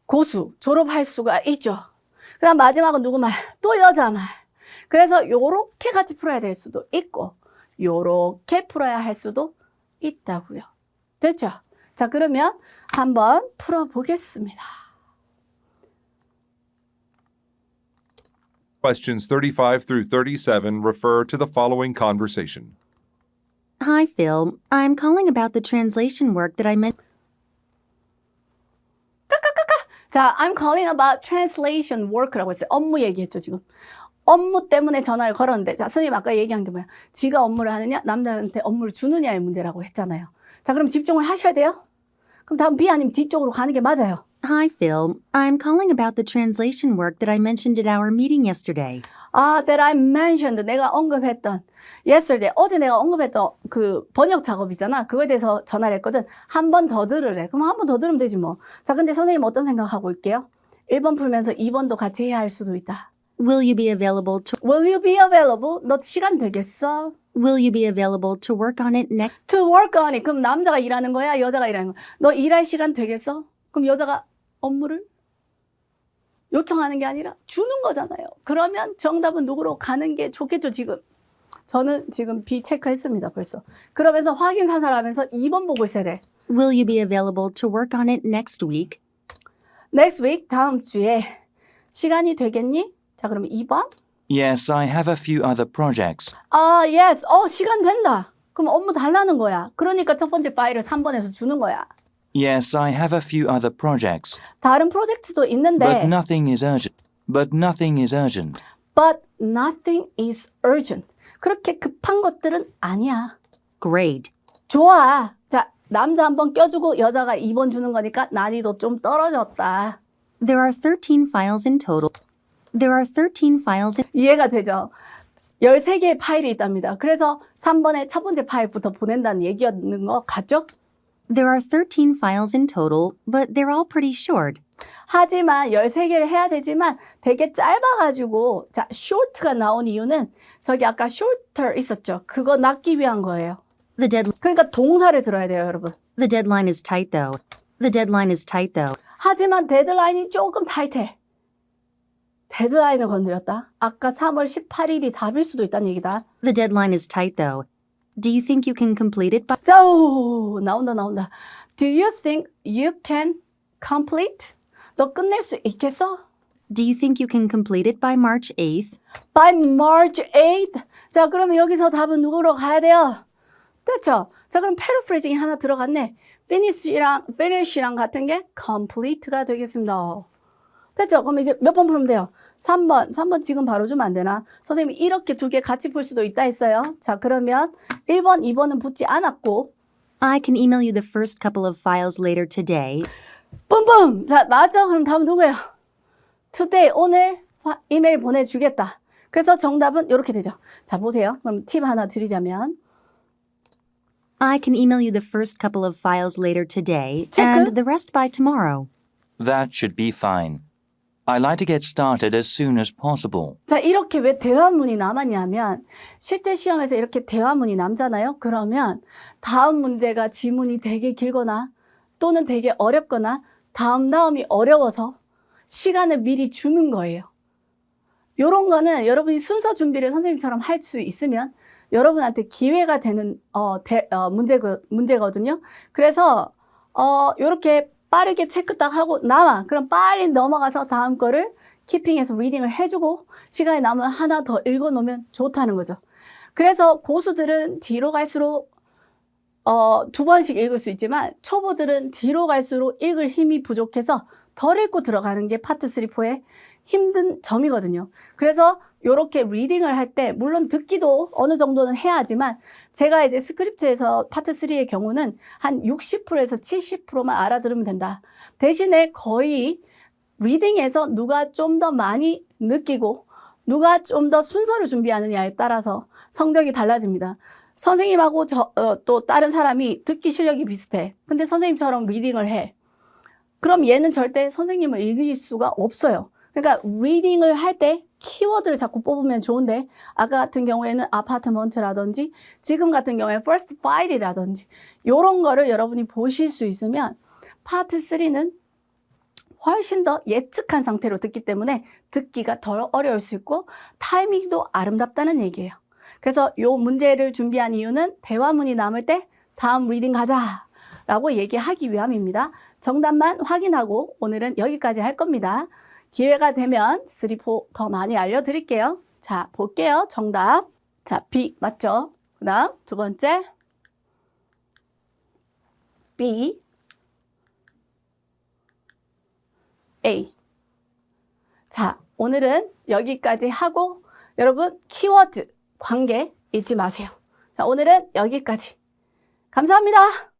Speaker 1: 고수, 졸업할 수가 있죠. 그 다음 마지막은 누구 말? 또 여자 말. 그래서 요렇게 같이 풀어야 될 수도 있고 요렇게 풀어야 할 수도 있다고요. 됐죠? 자, 그러면 한번 풀어보겠습니다.
Speaker 2: Questions 35 through 37 refer to the following conversation.
Speaker 4: Hi, Phil. I'm calling about the translation work that I meant.
Speaker 1: 자, I'm calling about translation work라고 했어요. 업무 얘기했죠, 지금. 업무 때문에 전화를 걸었는데, 자, 선생님 아까 얘기한 게 뭐야? 지가 업무를 하느냐, 남자한테 업무를 주느냐의 문제라고 했잖아요. 자, 그럼 집중을 하셔야 돼요. 그럼 다음 B 아니면 D 쪽으로 가는 게 맞아요.
Speaker 4: Hi, Phil. I'm calling about the translation work that I mentioned at our meeting yesterday.
Speaker 1: that I mentioned, 내가 언급했던, yesterday, 어제 내가 언급했던 그 번역 작업이잖아. 그거에 대해서 전화를 했거든. 한 번 더 들으래. 그럼 한 번 더 들으면 되지 뭐. 자, 근데 선생님 어떤 생각하고 있게요? 1번 풀면서 2번도 같이 해야 할 수도 있다.
Speaker 4: Will you be available to
Speaker 1: Will you be available? 너 시간 되겠어?
Speaker 4: Will you be available to work on it next?
Speaker 1: To work on it. 그럼 남자가 일하는 거야? 여자가 일하는 거야? 너 일할 시간 되겠어? 그럼 여자가 업무를 요청하는 게 아니라 주는 거잖아요. 그러면 정답은 누구로 가는 게 좋겠죠, 지금. 저는 지금 B 체크했습니다, 벌써. 그러면서 확인 사살하면서 2번 보고 있어야 돼.
Speaker 4: Will you be available to work on it next week?
Speaker 1: Next week, 다음 주에 시간이 되겠니? 자, 그럼 2번.
Speaker 5: Yes, I have a few other projects.
Speaker 1: 아, yes. 시간 된다. 그럼 업무 달라는 거야. 그러니까 첫 번째 파일을 3번에서 주는 거야.
Speaker 5: Yes, I have a few other projects.
Speaker 1: 다른 프로젝트도 있는데
Speaker 5: But nothing is urgent. But nothing is urgent.
Speaker 1: but nothing is urgent. 그렇게 급한 것들은 아니야.
Speaker 4: Great.
Speaker 1: 좋아. 자, 남자 한 번 껴주고 여자가 2번 주는 거니까 난이도 좀 떨어졌다.
Speaker 4: There are 13 files in total. There are 13 files in
Speaker 1: 이해가 되죠? 13개의 파일이 있답니다. 그래서 3번에 첫 번째 파일부터 보낸다는 얘기였는 거 같죠?
Speaker 4: There are 13 files in total, but they're all pretty short.
Speaker 1: 하지만 13개를 해야 되지만 되게 짧아가지고 자, short가 나온 이유는 저기 아까 shorter 있었죠? 그거 낳기 위한 거예요. 그러니까 동사를 들어야 돼요, 여러분.
Speaker 4: The deadline is tight though. The deadline is tight though.
Speaker 1: 하지만 데드라인이 조금 타이트해. 데드라인을 건드렸다. 아까 3월 18일이 답일 수도 있다는 얘기다.
Speaker 4: The deadline is tight though. Do you think you can complete it by
Speaker 1: 자, 오, 나온다. Do you think you can complete? 너 끝낼 수 있겠어?
Speaker 4: Do you think you can complete it by March 8th?
Speaker 1: By March 8th. 자, 그러면 여기서 답은 누구로 가야 돼요? 됐죠? 자, 그럼 paraphrasing이 하나 들어갔네. finish랑 같은 게 complete가 되겠습니다. 됐죠? 그럼 이제 몇 번 풀면 돼요? 3번 지금 바로 주면 안 되나? 선생님이 이렇게 두 개 같이 풀 수도 있다 했어요. 자, 그러면 1번, 2번은 붙지 않았고
Speaker 4: I can email you the first couple of files later today.
Speaker 1: 뿜뿜! 자, 나왔죠? 그럼 다음 누구예요? today, 오늘 이메일 보내주겠다. 그래서 정답은 이렇게 되죠. 자, 보세요. 그럼 팁 하나 드리자면
Speaker 4: I can email you the first couple of files later today
Speaker 1: 체크.
Speaker 4: and the rest by tomorrow.
Speaker 5: That should be fine. I like to get started as soon as possible.
Speaker 1: 자, 이렇게 왜 대화문이 남았냐면 실제 시험에서 이렇게 대화문이 남잖아요. 그러면 다음 문제가 지문이 되게 길거나 또는 되게 어렵거나 다음이 어려워서 시간을 미리 주는 거예요. 요런 거는 여러분이 순서 준비를 선생님처럼 할 수 있으면 여러분한테 기회가 되는 문제거든요. 그래서 요렇게 빠르게 체크 딱 하고 나와. 그럼 빨리 넘어가서 다음 거를 키핑해서 리딩을 해주고 시간이 남으면 하나 더 읽어놓으면 좋다는 거죠. 그래서 고수들은 뒤로 갈수록 2번씩 읽을 수 있지만 초보들은 뒤로 갈수록 읽을 힘이 부족해서 덜 읽고 들어가는 게 파트 3, 4의 힘든 점이거든요. 그래서 이렇게 리딩을 할 때 물론 듣기도 어느 정도는 해야 하지만 제가 이제 스크립트에서 파트 3의 경우는 한 60%에서 70%만 알아들으면 된다. 대신에 거의 리딩에서 누가 좀 더 많이 느끼고 누가 좀 더 순서를 준비하느냐에 따라서 성적이 달라집니다. 선생님하고 또 다른 사람이 듣기 실력이 비슷해. 근데 선생님처럼 리딩을 해. 그럼 얘는 절대 선생님을 이길 수가 없어요. 그러니까 리딩을 할 때 키워드를 자꾸 뽑으면 좋은데 아까 같은 경우에는 아파트먼트라든지 지금 같은 경우에 first file이라든지 이런 거를 여러분이 보실 수 있으면 파트 3는 훨씬 더 예측한 상태로 듣기 때문에 듣기가 덜 어려울 수 있고 타이밍도 아름답다는 얘기예요. 그래서 이 문제를 준비한 이유는 대화문이 남을 때 다음 리딩 가자 라고 얘기하기 위함입니다. 정답만 확인하고 오늘은 여기까지 할 겁니다. 기회가 되면 3, 4 더 많이 알려드릴게요. 자, 볼게요. 정답. 자, B 맞죠? 그 다음 두 번째 B, A. 자, 오늘은 여기까지 하고 여러분 키워드 관계 잊지 마세요. 자, 오늘은 여기까지. 감사합니다.